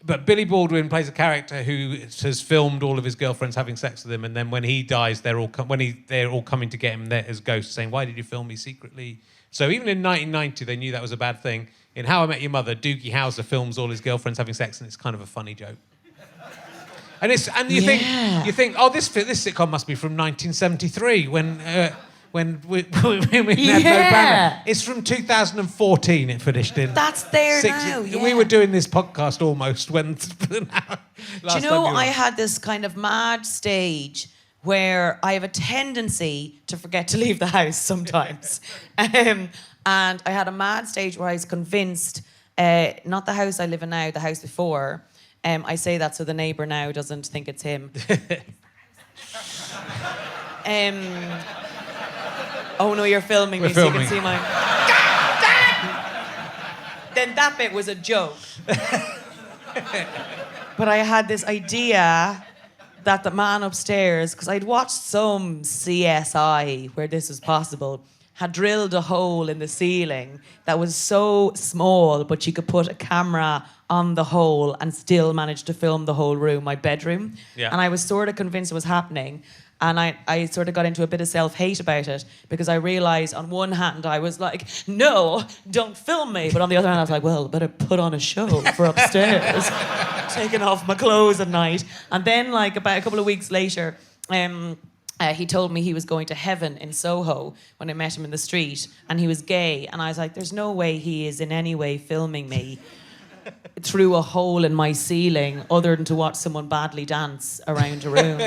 But Billy Baldwin plays a character who has filmed all of his girlfriends having sex with him, and then when he dies, they're all coming to get him there as ghosts, saying, "Why did you film me secretly?" So even in 1990, they knew that was a bad thing. In How I Met Your Mother, Doogie Howser films all his girlfriends having sex, and it's kind of a funny joke. And you think, oh, this sitcom must be from 1973 when women had no banner. It's from 2014. It finished in. That's there now. Yeah. We were doing this podcast almost when. Do you know I had this kind of mad stage where I have a tendency to forget to leave the house sometimes, and I had a mad stage where I was convinced, not the house I live in now, the house before. I say that so the neighbour now doesn't think it's him. Oh no, you're filming me so you can see my... Then that bit was a joke. But I had this idea that the man upstairs, because I'd watched some CSI where this was possible, had drilled a hole in the ceiling that was so small, but you could put a camera on the hole and still manage to film the whole room, my bedroom. Yeah. And I was sort of convinced it was happening. And I sort of got into a bit of self-hate about it because I realised on one hand I was like, no, don't film me. But on the other hand I was like, well, better put on a show for upstairs. Taking off my clothes at night. And then like about a couple of weeks later, he told me he was going to heaven in Soho when I met him in the street, and he was gay. And I was like, there's no way he is in any way filming me through a hole in my ceiling other than to watch someone badly dance around a room.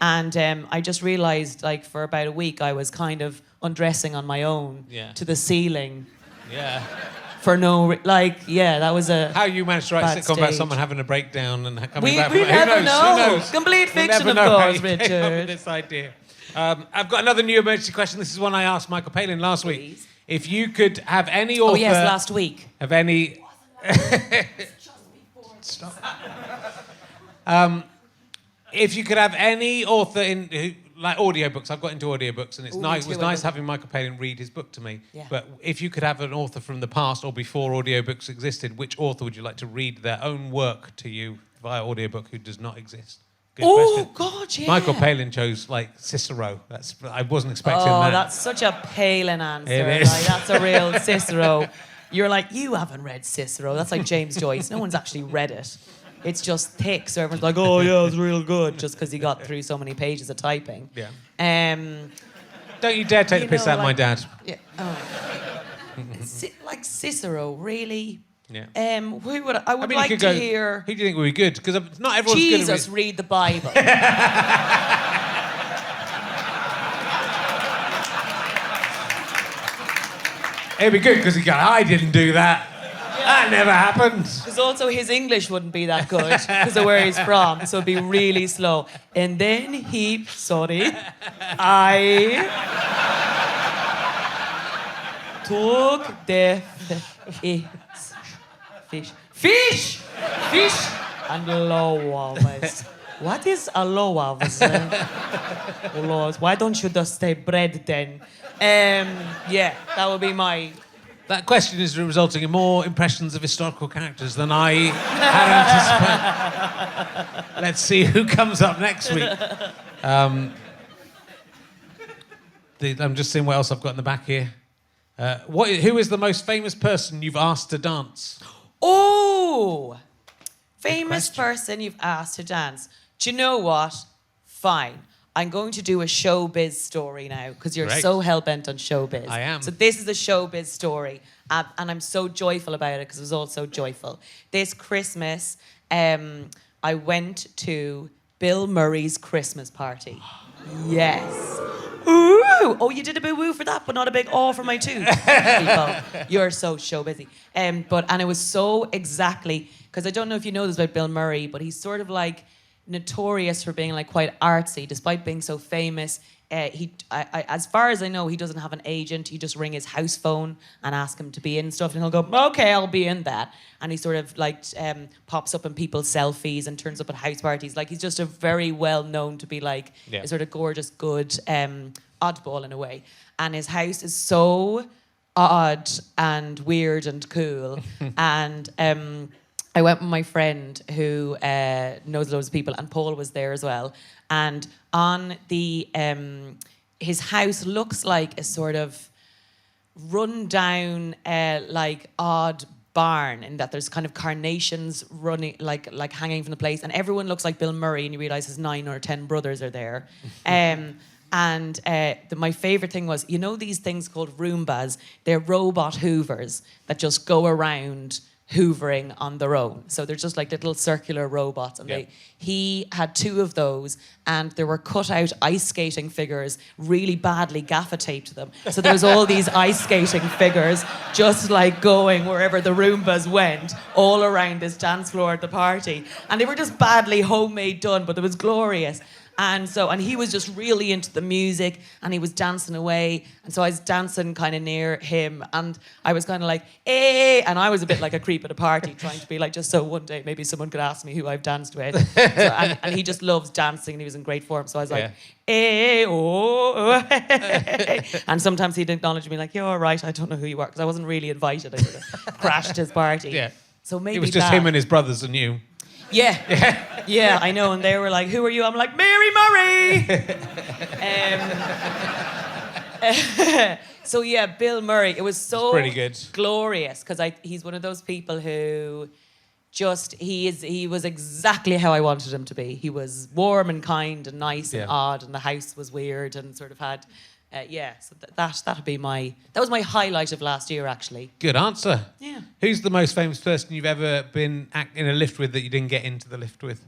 And I just realised, like, for about a week, I was kind of undressing on my own to the ceiling. Yeah. For that was a... How you managed to write a sitcom about someone having a breakdown and coming back from We it. never know. Who knows? Complete We'll fiction, never of know how course, you came up with Richard. this idea. I've got another new emergency question. This is one I asked Michael Palin last week. If you could have any author... Oh, yes, last week. Of any... Stop. If you could have any author like audiobooks, I've got into audiobooks, and it was nice having Michael Palin read his book to me. Yeah. But if you could have an author from the past or before audiobooks existed, which author would you like to read their own work to you via audiobook who does not exist? Good question. God, yeah. Michael Palin chose, like, Cicero. I wasn't expecting that. Oh, that's such a Palin answer. It is. Like, that's a real Cicero. You're like, you haven't read Cicero. That's like James Joyce. No one's actually read it. It's just thick, so everyone's like, oh, yeah, it's real good, just because he got through so many pages of typing. Yeah. Don't you dare take the piss out of my dad. Yeah. Oh. Like Cicero, really? Yeah. Who would I would like to hear? Who do you think would be good? Because not everyone's good at Jesus, read the Bible. It'd be good because I didn't do that. That never happened. Because also his English wouldn't be that good because of where he's from, so it'd be really slow. And then I took the fish, and loaves. What is a loaves? Oh Lord, why don't you just say bread then? Yeah, that would be my... That question is resulting in more impressions of historical characters than I had anticipated. Let's see who comes up next week. I'm just seeing what else I've got in the back here. Who is the most famous person you've asked to dance? Oh! Famous person you've asked to dance. Do you know what? Fine. I'm going to do a showbiz story now because you're so hell-bent on showbiz. I am. So this is a showbiz story. And I'm so joyful about it because it was all so joyful. This Christmas, I went to Bill Murray's Christmas party. Yes. Ooh! Oh, you did a big woo for that, but not a big aw for my tooth. People, you're so show busy. And it was so exactly, because I don't know if you know this about Bill Murray, but he's sort of like notorious for being like quite artsy, despite being so famous. As far as I know, he doesn't have an agent. You just ring his house phone and ask him to be in stuff, and he'll go, okay, I'll be in that. And he sort of like pops up in people's selfies and turns up at house parties. Like, he's just a very well known to be like a sort of gorgeous, good oddball in a way. And his house is so odd and weird and cool. And I went with my friend who knows loads of people, and Paul was there as well. And on the his house looks like a sort of run-down, like odd barn, in that there's kind of carnations running, like hanging from the place, and everyone looks like Bill Murray, and you realise his 9 or 10 brothers are there. My favourite thing was, you know these things called Roombas? They're robot hoovers that just go around hoovering on their own. So they're just like little circular robots. And he had 2 of those, and there were cut out ice skating figures really badly gaffer taped to them. So there was all these ice skating figures just like going wherever the Roombas went, all around this dance floor at the party. And they were just badly homemade done, but it was glorious. And he was just really into the music, and he was dancing away. And so I was dancing kind of near him, and I was kind of like, eh, and I was a bit like a creep at a party, trying to be like, just so one day maybe someone could ask me who I've danced with. And he just loves dancing, and he was in great form. So I was like, eh, oh. And sometimes he'd acknowledge me like, yeah, all right, I don't know who you are, because I wasn't really invited. I sort of crashed his party. Yeah. So maybe it was just him and his brothers and you. Yeah, I know. And they were like, who are you? I'm like, Mary Murray! So yeah, Bill Murray. It was so pretty good. Glorious, because he's one of those people who he was exactly how I wanted him to be. He was warm and kind and nice and odd, and the house was weird and sort of had, so that'd be that was my highlight of last year, actually. Good answer. Yeah. Who's the most famous person you've ever been in a lift with that you didn't get into the lift with?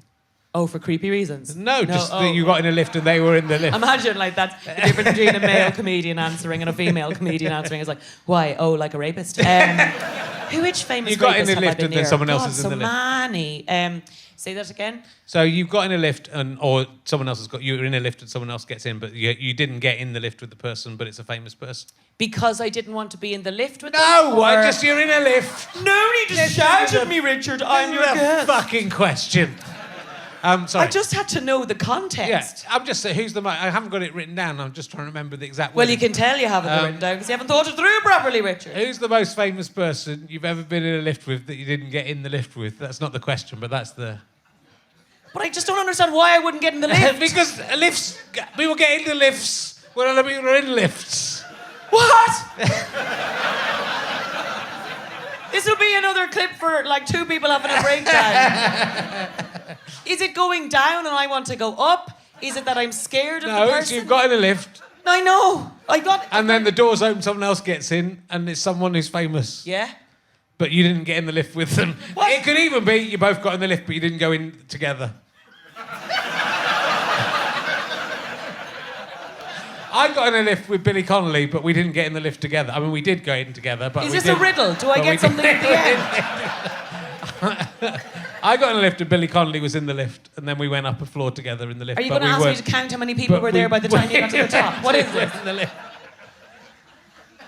Oh, for creepy reasons? No, just that you got in a lift and they were in the lift. Imagine, like, that's the difference between a male comedian answering and a female comedian answering. It's like, why? Oh, like a rapist. Which famous You got in rapist the lift have I been and then near? someone else God, is in the lift. So many. Say that again? So you've got in a lift or someone else you're in a lift and someone else gets in, but you didn't get in the lift with the person, but it's a famous person. Because I didn't want to be in the lift with them? No, you're in a lift. No need to shout at me, Richard. I'm your guest. Fucking question. Sorry. I just had to know the context. Yeah, I'm just saying, I haven't got it written down. I'm just trying to remember the exact Well, word. you can tell you haven't written down because you haven't thought it through properly, Richard. Who's the most famous person you've ever been in a lift with that you didn't get in the lift with? That's not the question, but that's the... But I just don't understand why I wouldn't get in the lift. Because lifts... We were getting the lifts when we were in lifts. What? This will be another clip for, like, two people having a breakdown. Is it going down and I want to go up? Is it that I'm scared of the person? No, so you've got in a lift. I know. And then the doors open, someone else gets in, and it's someone who's famous. Yeah? But you didn't get in the lift with them. What? It could even be you both got in the lift, but you didn't go in together. I got in a lift with Billy Connolly, but we didn't get in the lift together. I mean, we did go in together, but Is this a riddle? Do I get something at the end? I got in a lift and Billy Connolly was in the lift, and then we went up a floor together in the lift. Are you going to ask me to count how many people were there by the time you got to the top? What is this? In the lift.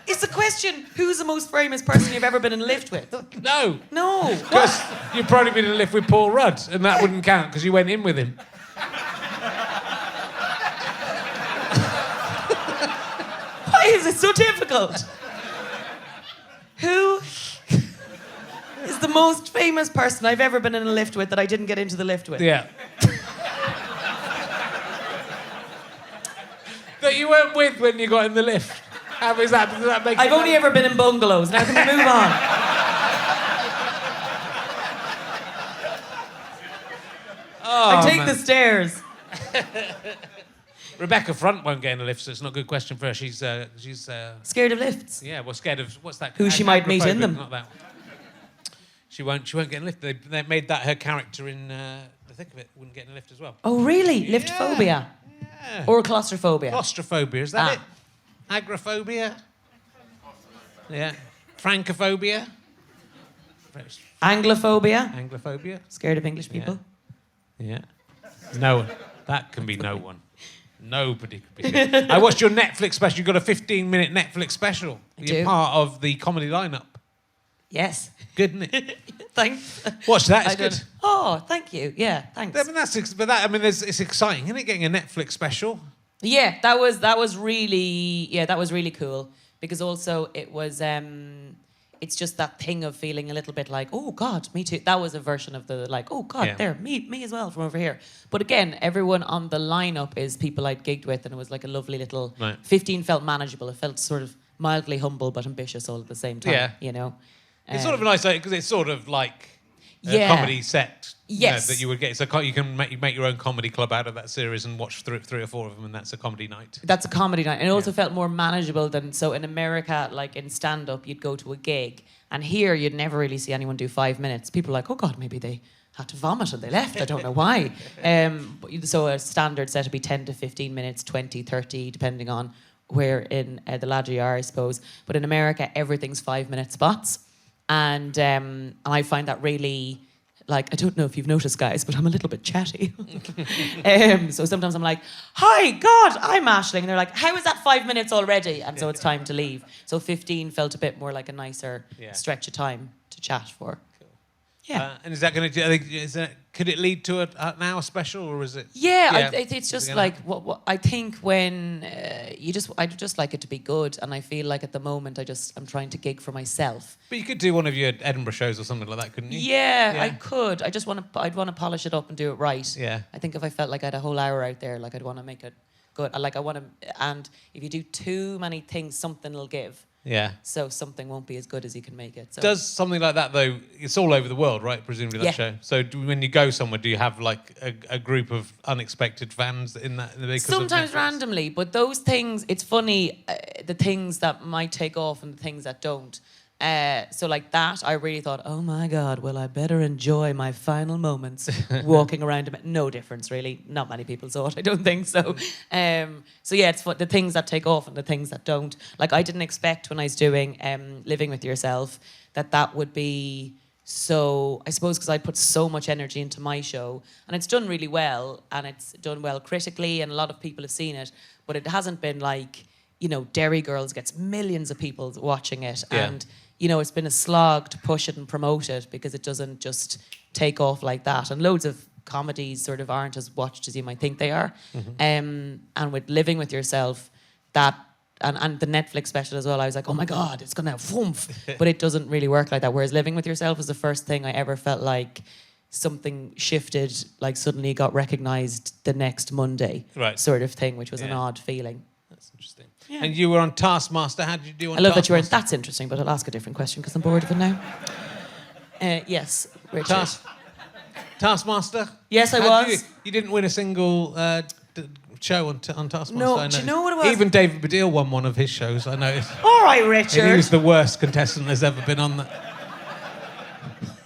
Is the question, who's the most famous person you've ever been in a lift with? No. No. Because you've probably been in a lift with Paul Rudd, and that wouldn't count because you went in with him. Why is it so difficult? Who is the most famous person I've ever been in a lift with that I didn't get into the lift with? Yeah. That you weren't with when you got in the lift. How does that make I've only ever been in bungalows. Now can we move on? I take the stairs. Rebecca Front won't get in a lift, so it's not a good question for her. She's Scared of lifts. yeah, well, scared of what's that? Who she might meet in Agoraphobic, them. Not that one. She won't get in a lift. They made that her character in The Thick of It. Wouldn't get in a lift as well. Oh, really? Lift phobia? Yeah. Or claustrophobia? Claustrophobia, is that it? Agoraphobia? Yeah. Francophobia? Anglophobia? Anglophobia? Scared of English people? Yeah. No, that can be no one. Nobody could be scared. I watched your Netflix special. You've got a 15-minute Netflix special. You're do. part of the comedy lineup. Yes. Good, isn't it? Thanks. Watch that, it's I good. don't- Oh, thank you. Yeah, thanks. I mean, it's exciting, isn't it? Getting a Netflix special. Yeah, that was really cool because also it was it's just that thing of feeling a little bit like, oh God, me too. That was a version of the like, oh God, Yeah. there, me as well from over here. But again, everyone on the lineup is people I'd gigged with, and it was like a lovely little. Right. 15 felt manageable. It felt sort of mildly humble but ambitious all at the same time. Yeah. You know. It's sort of a nice because it's sort of like a Yeah. comedy set. Yes. That you would get. So you can make your own comedy club out of that series and watch three or four of them, and that's a comedy night. That's a comedy night. And it also felt more manageable than... So in America, like in stand-up, you'd go to a gig. And here, you'd never really see anyone do 5 minutes. People are like, oh, God, maybe they had to vomit and they left. I don't know why. So a standard set would be 10 to 15 minutes, 20, 30, depending on where in the ladder you are, I suppose. But in America, everything's 5-minute spots. And I find that really... Like, I don't know if you've noticed, guys, but I'm a little bit chatty. So sometimes I'm like, hi, God, I'm Aisling. And they're like, how is that 5 minutes already? And so it's time to leave. So 15 felt a bit more like a nicer stretch of time to chat for. Cool. Yeah. And is that going to... Could it lead to an hour special, or is it... Yeah, it's just like... What I think when I'd just like it to be good. And I feel like at the moment, I'm trying to gig for myself. But you could do one of your Edinburgh shows or something like that, couldn't you? Yeah, I could. I'd want to polish it up and do it right. Yeah. I think if I felt like I had a whole hour out there, like I'd want to make it good. And if you do too many things, something will give. Yeah. So something won't be as good as you can make it. So. Does something like that, though, it's all over the world, right? Presumably, that Yeah. show. So when you go somewhere, do you have like a group of unexpected fans in that? Sometimes randomly, but those things, it's funny, the things that might take off and the things that don't. So like that, I really thought, oh my God, well, I better enjoy my final moments walking around. No difference, really. Not many people saw it, I don't think so. So yeah, it's the things that take off and the things that don't. Like I didn't expect when I was doing Living With Yourself that would be so, I suppose because I put so much energy into my show and it's done really well and it's done well critically and a lot of people have seen it, but it hasn't been like, you know, Derry Girls gets millions of people watching it and you know, it's been a slog to push it and promote it because it doesn't just take off like that. And loads of comedies sort of aren't as watched as you might think they are. And with Living With Yourself, that, and the Netflix special as well, I was like, oh my God, it's gonna have whoomph. But it doesn't really work like that. Whereas Living With Yourself was the first thing I ever felt like something shifted, like suddenly got recognised the next Monday, sort of thing, which was an odd feeling. That's interesting. Yeah. And you were on Taskmaster. How did you do on I love that you were. Taskmaster? That's interesting, but I'll ask a different question because I'm bored of it now. Yes, Richard. Taskmaster? Yes, I was. You didn't win a single show on Taskmaster. No, do you know what it was? Even David Baddiel won one of his shows, I noticed. All right, Richard. And he was the worst contestant there's ever been on that.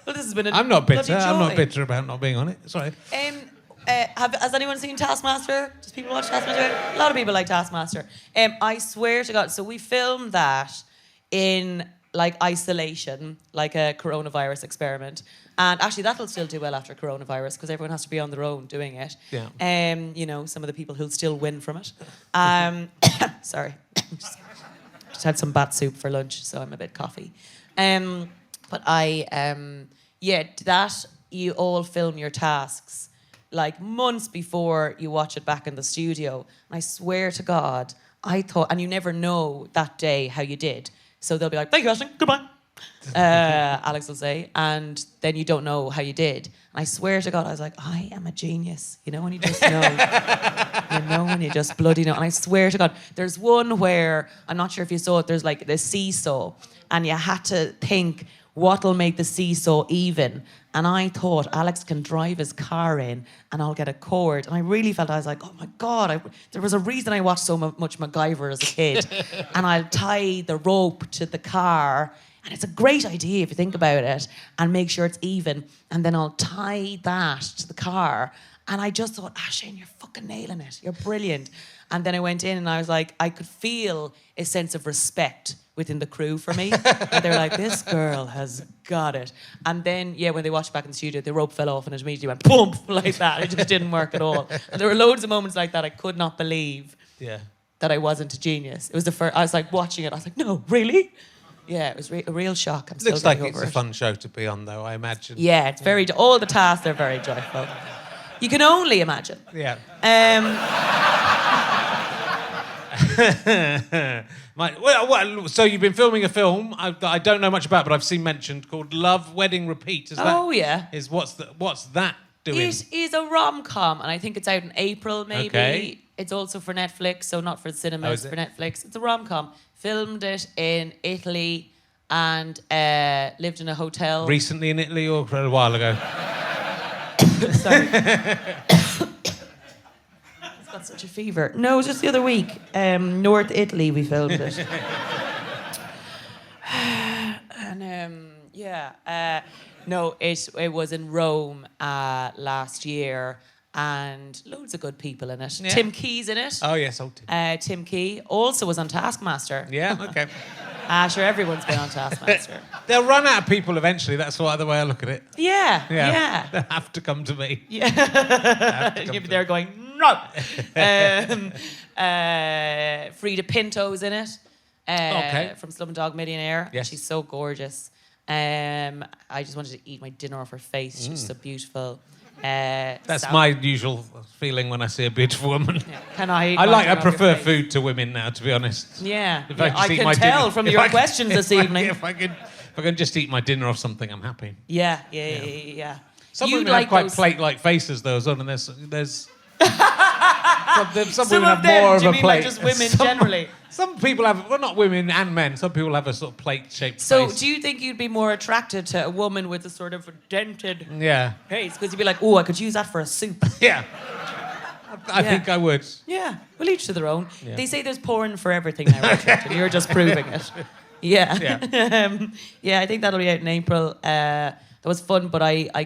Well, this has been a I'm not bitter. bloody joy. I'm not bitter about not being on it. Sorry. Has anyone seen Taskmaster? Does people watch Taskmaster? A lot of people like Taskmaster. I swear to God. So we filmed that in like isolation, like a coronavirus experiment. And actually, that'll still do well after coronavirus because everyone has to be on their own doing it. Yeah. You know, some of the people who'll still win from it. Sorry, just had some bat soup for lunch, so I'm a bit coffee. But that you all film your tasks like months before you watch it back in the studio. And I swear to God, I thought, and you never know that day how you did. So they'll be like, thank you, Aisling, goodbye. Alex will say, and then you don't know how you did. And I swear to God, I was like, I am a genius. You know when you just know. You know when you just bloody know. And I swear to God, there's one where, I'm not sure if you saw it, there's like the seesaw. And you had to think, what'll make the seesaw even? And I thought, Alex can drive his car in and I'll get a cord. And I really felt, I was like, oh my God, there was a reason I watched so much MacGyver as a kid. And I'll tie the rope to the car. And it's a great idea if you think about it. And make sure it's even. And then I'll tie that to the car. And I just thought, Shane, you're fucking nailing it. You're brilliant. And then I went in and I was like, I could feel a sense of respect within the crew for me. And they're like, this girl has got it. And then, when they watched back in the studio, the rope fell off and it immediately went boom, like that. It just didn't work at all. And there were loads of moments like that I could not believe that I wasn't a genius. It was the first, I was like watching it, I was like, no, really? Yeah, it was a real shock. I'm still looks like getting over it's a fun show to be on, though, I imagine. Yeah, it's very, all the tasks are very joyful. You can only imagine. Yeah. So you've been filming a film I don't know much about, but I've seen mentioned called Love, Wedding, Repeat. What's that doing? It is a rom-com, and I think it's out in April, maybe. Okay. It's also for Netflix, so not for the cinemas, for Netflix. It's a rom-com. Filmed it in Italy and lived in a hotel. Recently in Italy or a while ago? Sorry. Got such a fever. No, just the other week. North Italy, we filmed it. No, it was in Rome last year, and loads of good people in it. Yeah. Tim Key's in it. Oh yes, Tim. Tim Key also was on Taskmaster. Yeah, okay. Sure, everyone's been on Taskmaster. They'll run out of people eventually. That's the way I look at it. Yeah. They'll have to come to me. Yeah. You'll be there going, no. Frida Pinto's in it. From Slumdog Millionaire. Yes. She's so gorgeous. I just wanted to eat my dinner off her face. She's so beautiful. That's my usual feeling when I see a beautiful woman. Yeah. I prefer food to women now, to be honest. Yeah. I can tell from your questions this evening. If I can just eat my dinner off something, I'm happy. Yeah. Some women have quite plate-like faces, though, as well, and there's Some Some women of have them, more do you of a mean plate. like just women generally? Some people have, well, not women and men. Some people have a sort of plate-shaped So, face. do you think you'd be more attracted to a woman with a sort of dented Yeah. face? Because you'd be like, oh, I could use that for a soup. Yeah. I think I would. Yeah, well, each to their own. Yeah. They say there's porn for everything now, Richard, and you're just proving it. Yeah. Yeah, I think that'll be out in April. That was fun, but I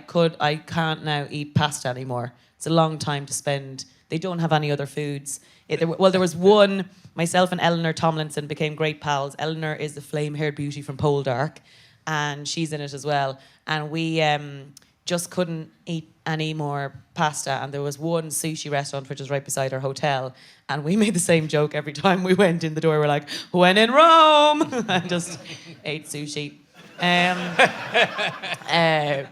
can't now eat pasta anymore. It's a long time to spend. They don't have any other foods. There was one. Myself and Eleanor Tomlinson became great pals. Eleanor is the flame-haired beauty from Poldark, and she's in it as well. And we just couldn't eat any more pasta. And there was one sushi restaurant which was right beside our hotel, and we made the same joke every time we went in the door. We're like, "When in Rome," and just ate sushi.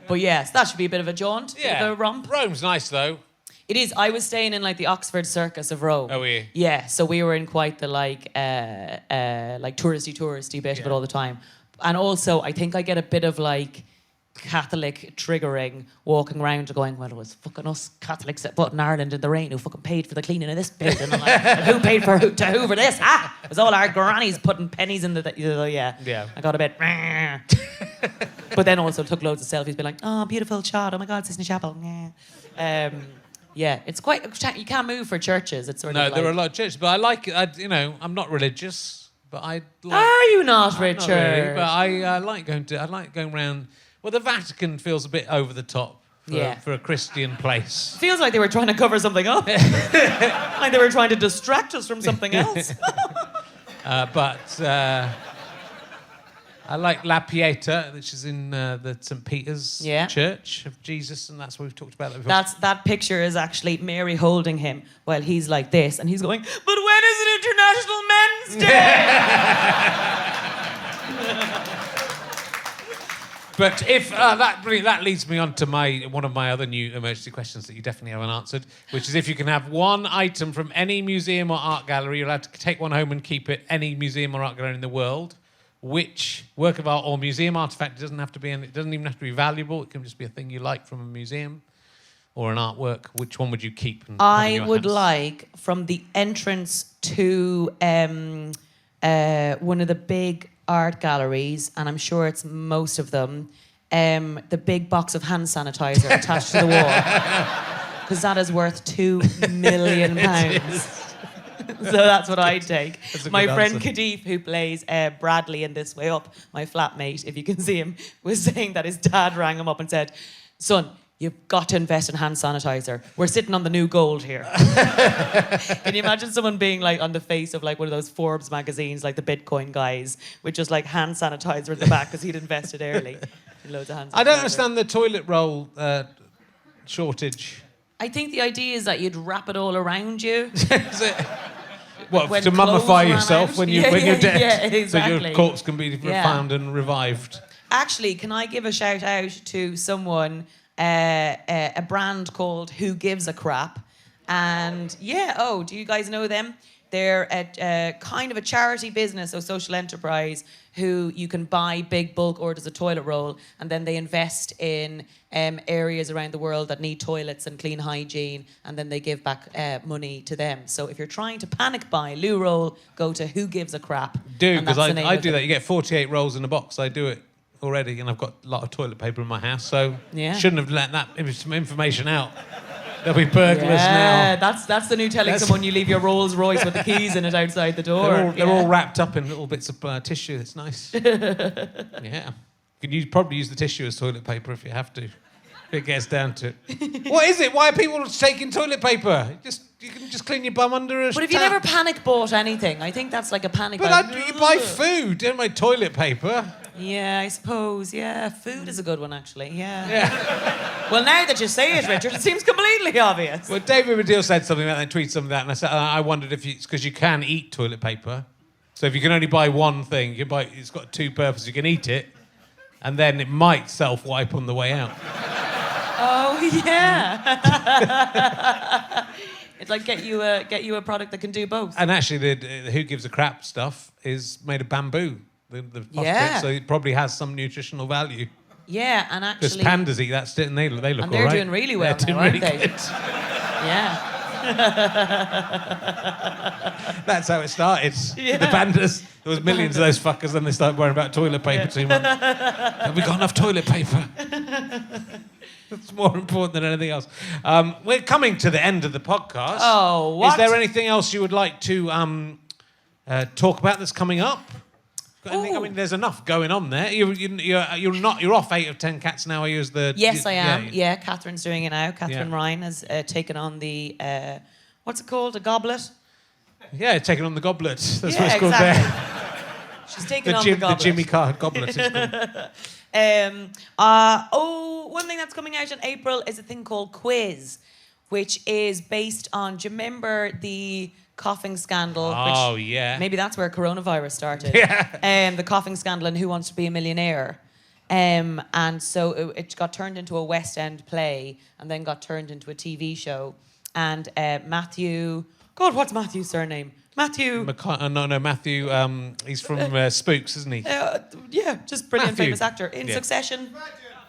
But yes, that should be a bit of a jaunt, bit of a romp. Rome's nice though. It is. I was staying in like the Oxford Circus of Rome. Oh, were you? Yeah, so we were in quite the like touristy bit of it all the time. And also, I think I get a bit of like Catholic triggering walking around and going, well, it was fucking us Catholics that put in Ireland in the rain who fucking paid for the cleaning of this building. And like, and who paid for to hoover this? Ah, it was all our grannies putting pennies in the Yeah. I got a bit. But then also took loads of selfies, being like, oh, beautiful shot. Oh my God, Sistine Chapel. Yeah, it's quite. You can't move for churches. It's sort of. No, like, there are a lot of churches, but I like it. I'm not religious, but I like. Are you not, Richard? Not really, but I like going to. I like going around. Well, the Vatican feels a bit over the top for a Christian place. Feels like they were trying to cover something up. Like they were trying to distract us from something else. I like La Pieta, which is in the St. Peter's Church of Jesus, and that's what we've talked about that before. That picture is actually Mary holding him while he's like this, and he's going, but when is it International Men's Day? But if that leads me on to one of my other new emergency questions that you definitely haven't answered, which is if you can have one item from any museum or art gallery, you're allowed to take one home and keep it, any museum or art gallery in the world. Which work of art or museum artifact, it doesn't even have to be valuable, it can just be a thing you like from a museum or an artwork, which one would you keep? I would like, from the entrance to one of the big art galleries, and I'm sure it's most of them, the big box of hand sanitizer attached to the wall. Because that is worth £2 million. So that's what I'd take. My friend Kadif, who plays Bradley in This Way Up, my flatmate, if you can see him, was saying that his dad rang him up and said, son, you've got to invest in hand sanitizer. We're sitting on the new gold here. Can you imagine someone being like on the face of like one of those Forbes magazines, like the Bitcoin guys, with just like hand sanitizer in the back because he'd invested early in loads of hand sanitizer. I don't understand the toilet roll shortage. I think the idea is that you'd wrap it all around you. What, when to mummify yourself when you're dead? Yeah, exactly. So your corpse can be found and revived. Actually, can I give a shout out to someone, a brand called Who Gives a Crap? And do you guys know them? They're a kind of a charity business or social enterprise who you can buy big bulk orders of toilet roll, and then they invest in areas around the world that need toilets and clean hygiene, and then they give back money to them. So if you're trying to panic buy loo roll, go to Who Gives a Crap. Do, because I do that. You get 48 rolls in a box. I do it already, and I've got a lot of toilet paper in my house, so shouldn't have let that information out. There'll be burglars now. That's the new telling someone you leave your Rolls Royce with the keys in it outside the door. They're all wrapped up in little bits of tissue. It's nice. Yeah. You could probably use the tissue as toilet paper if you have to. If it gets down to it. What is it? Why are people taking toilet paper? You can just clean your bum under a But if you never panic bought anything, I think that's like a panic buy. But you buy food, don't buy toilet paper. Yeah, I suppose. Yeah, food is a good one, actually. Yeah. Well, now that you say it, Richard, it seems completely obvious. Well, David Baddiel said something about that, and tweeted something like that, and I wondered if it's because you can eat toilet paper. So if you can only buy one thing, it's got two purposes. You can eat it, and then it might self-wipe on the way out. Oh, yeah. It's like get you a product that can do both. And actually, the Who Gives a Crap stuff is made of bamboo. So it probably has some nutritional value. Yeah, and actually... Because pandas eat that, and they look all right. And they're doing really well now, aren't they? Good. Yeah. That's how it started. Yeah. The pandas. There was millions of those fuckers, and they started worrying about toilet paper too much. Have we got enough toilet paper? It's more important than anything else. We're coming to the end of the podcast. Oh, what? Is there anything else you would like to talk about that's coming up? I mean, there's enough going on there. You're off 8 of 10 cats now. Are you as the? Yes, I am. Yeah, Catherine's doing it now. Catherine Yeah. Ryan has taken on the what's it called? A goblet. Yeah, taking on the goblet. That's Yeah, what it's called exactly. there. She's taken on the goblet. The Jimmy Carr goblet is called. One thing that's coming out in April is a thing called Quiz, which is based on. Do you remember the coughing scandal? Oh, yeah. Maybe that's where coronavirus started. Yeah. The coughing scandal and Who Wants to Be a Millionaire. And so it got turned into a West End play and then got turned into a TV show. And Matthew... God, what's Matthew's surname? Matthew... Matthew. He's from Spooks, isn't he? Yeah, just brilliant, Matthew. famous actor. In Yeah. Succession.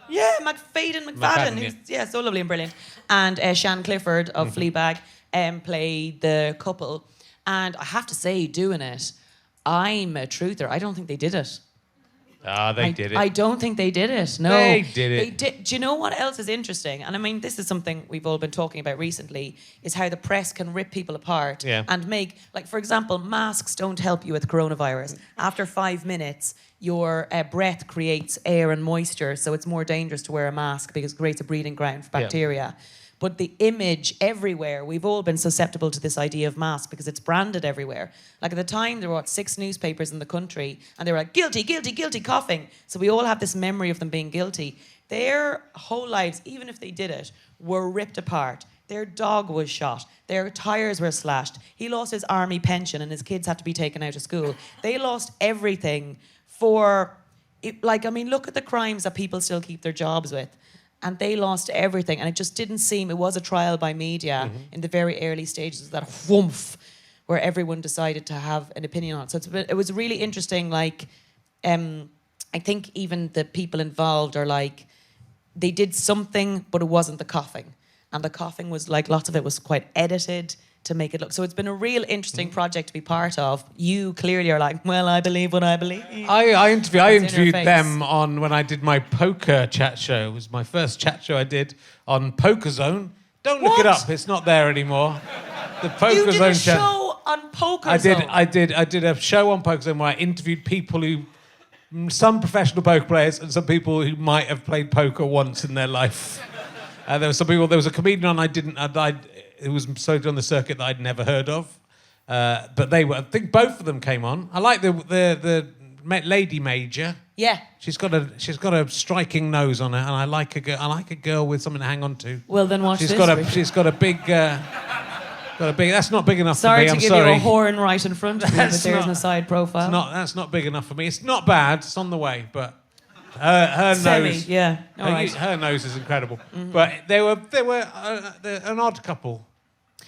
Yeah, McFadden. Who's so lovely and brilliant. And Shan Clifford of Fleabag played the couple. And I have to say, doing it, I'm a truther. I don't think they did it. They did it. I don't think they did it. No, They did it. Do you know what else is interesting? And I mean, this is something we've all been talking about recently: is how the press can rip people apart and make, like, for example, masks don't help you with coronavirus. After 5 minutes, your breath creates air and moisture, so it's more dangerous to wear a mask because it creates a breeding ground for bacteria. But the image everywhere, we've all been susceptible to this idea of mask because it's branded everywhere. Like at the time, there were 6 newspapers in the country and they were like, guilty, guilty, guilty, coughing. So we all have this memory of them being guilty. Their whole lives, even if they did it, were ripped apart. Their dog was shot. Their tyres were slashed. He lost his army pension and his kids had to be taken out of school. They lost everything for, look at the crimes that people still keep their jobs with. And they lost everything. And it just didn't seem, it was a trial by media in the very early stages of that whoomph where everyone decided to have an opinion on it. So it was really interesting. Like, I think even the people involved are like, they did something, but it wasn't the coughing. And the coughing was like, lots of it was quite edited to make it look. So it's been a real interesting project to be part of. You clearly are like, well, I believe what I believe. I interviewed them on when I did my poker chat show. It was my first chat show I did on Poker Zone. Don't look it up. It's not there anymore. The Poker You did Zone a show on Poker Zone. I did a show on Poker Zone where I interviewed people some professional poker players and some people who might have played poker once in their life. There was a comedian who was on the circuit that I'd never heard of. But I think both of them came on. I like the Lady Major. Yeah. She's got a striking nose on her, and I like a girl with something to hang on to. Well, then watch She's this. She's got a big. That's not big enough Sorry for me. to give you a horn right in front of me, but there's a side profile. That's not big enough for me. It's not bad. It's on the way, but her nose. Yeah. All right. Her nose is incredible. Mm-hmm. But they were an odd couple.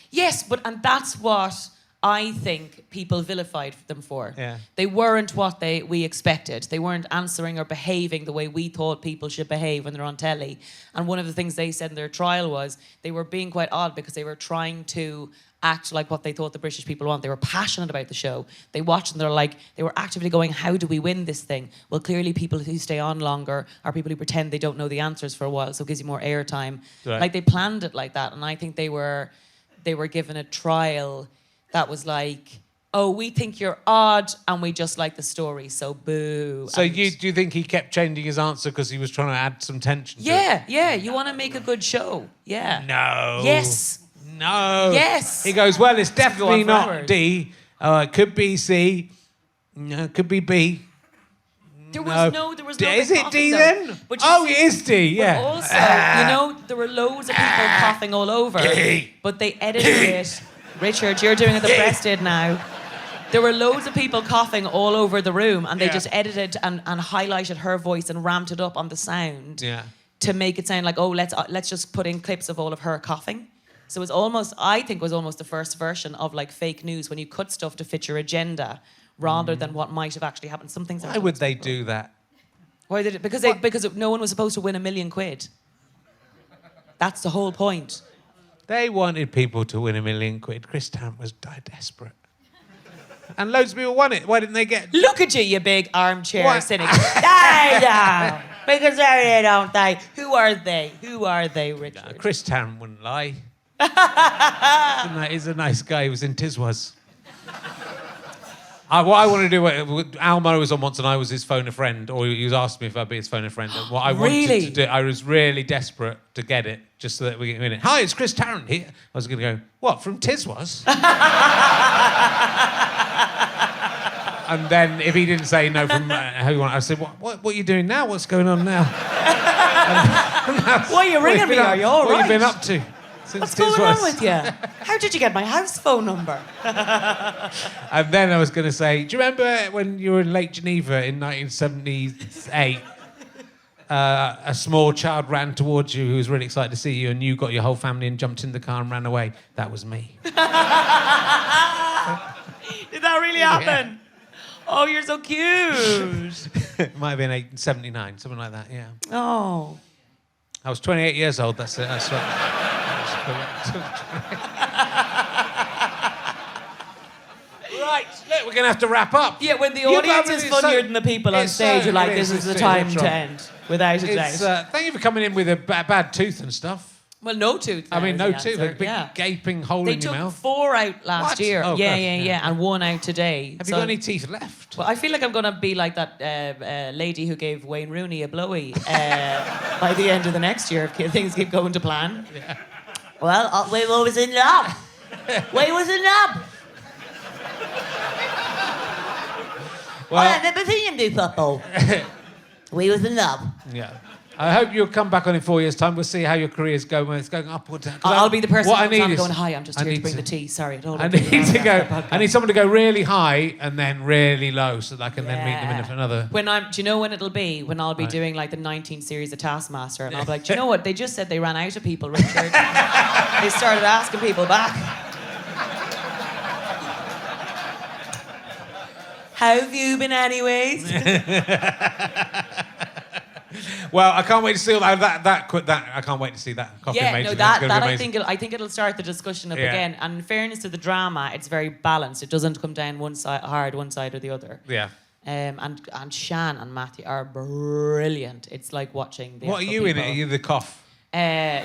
Yes, and that's what I think people vilified them for. Yeah. They weren't what we expected. They weren't answering or behaving the way we thought people should behave when they're on telly. And one of the things they said in their trial was they were being quite odd because they were trying to act like what they thought the British people want. They were passionate about the show. They watched and they were actively going, how do we win this thing? Well, clearly people who stay on longer are people who pretend they don't know the answers for a while, so it gives you more airtime. Right. Like, they planned it like that, and I think they were given a trial that was like, oh, we think you're odd and we just like the story, so boo. So do you think he kept changing his answer because he was trying to add some tension to it? Yeah, you want to make a good show. Yeah. No. Yes. No. Yes. He goes, well, it's definitely go on not forever. D. It could be C. No, it could be B. There was no Is it D though. then? But you It is D, yeah. But also, there were loads of people coughing all over. But they edited it. Richard, you're doing it the press did now. There were loads of people coughing all over the room, and they just edited and highlighted her voice and ramped it up on the sound to make it sound like, oh, let's just put in clips of all of her coughing. So it was I think the first version of like fake news when you cut stuff to fit your agenda rather than what might have actually happened. Some things. Why would they do that? Why did it? Because no one was supposed to win £1 million. That's the whole point. They wanted people to win £1 million. Chris Tarrant was desperate. And loads of people won it. Why didn't they get... Look at you, you big armchair What? cynic. I know. Because they don't they. Who are they? Who are they, Richard? Chris Tarrant wouldn't lie. He's a nice guy. He was in Tiswas. What I want to do, Al Murray was on once and I was his phone a friend, or he was asking me if I'd be his phone a friend. And what I wanted to do, I was really desperate to get it, just so that we get in it. Hi, it's Chris Tarrant here. I was going to go, what, from Tiswas? And then if he didn't say no from who you want, I said, what are you doing now? What's going on now? Why are you ringing me? Are you all right? What have you been up to? What's going on with you? How did you get my house phone number? And then I was going to say, do you remember when you were in Lake Geneva in 1978? A small child ran towards you who was really excited to see you, and you got your whole family and jumped in the car and ran away. That was me. Did that really happen? Yeah. Oh, you're so cute. It might have been 1979, something like that, yeah. Oh. I was 28 years old, that's it. That's right. Right, look, we're going to have to wrap up. Yeah, when the audience is funnier than the people on stage, you're like, this is the time to end, without a doubt. Thank you for coming in with a bad tooth and stuff. Well, no tooth. I mean, no tooth. A big gaping hole in your mouth. They took 4 out last year. Oh, yeah, and 1 out today. Have you got any teeth left? Well, I feel like I'm going to be like that lady who gave Wayne Rooney a blowy by the end of the next year if things keep going to plan. Yeah. Well, Wayne was in love. Wayne was in love. Well, I've never seen him do football. We was in love. Yeah. I hope you'll come back on in 4 years' time. We'll see how your career's going, whether it's going up or down. I'll be the person what I need is, going, hi, I'm just here to bring the tea. Sorry. I need someone to go really high and then really low so that I can then meet them in another... Do you know when it'll be? When I'll be doing like the 19th series of Taskmaster and I'll be like, do you know what? They just said they ran out of people, Richard. They started asking people back. How have you been anyways? Well, I can't wait to see all that. I can't wait to see that. Coffee Major. I think it'll start the discussion up again. And in fairness to the drama, it's very balanced. It doesn't come down one side or the other. Yeah. And Shan and Matthew are brilliant. It's like watching the. What are you in it? Are you the cough? Yeah.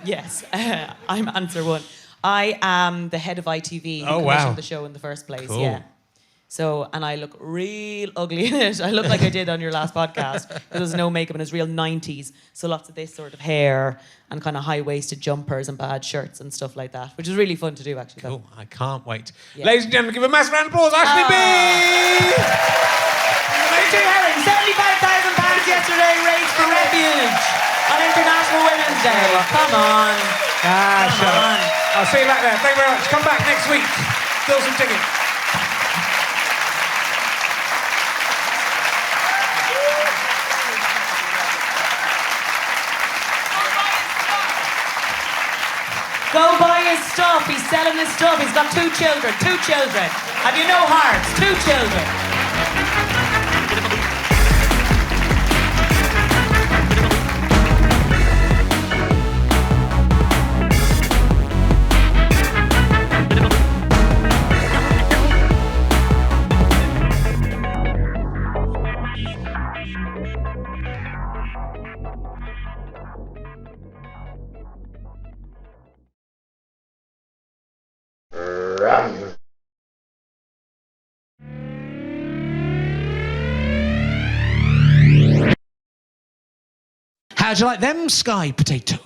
Yes, I'm answer 1. I am the head of ITV who commissioned the show in the first place. Cool. Yeah. So, and I look real ugly in it. I look like I did on your last podcast. There's no makeup and it's real 90s. So lots of this sort of hair and kind of high-waisted jumpers and bad shirts and stuff like that, which is really fun to do, actually. Cool. I can't wait. Yeah. Ladies and gentlemen, give a massive round of applause. Aisling Bea! Richard Herring, £75,000 yesterday raised for refuge on International Women's Day. Come on. Come on. I'll see you back there. Thank you very much. Come back next week. Still some tickets. Go buy his stuff. He's selling his stuff. He's got 2 children. 2 children. Have you no hearts? 2 children. How'd you like them sky potatoes?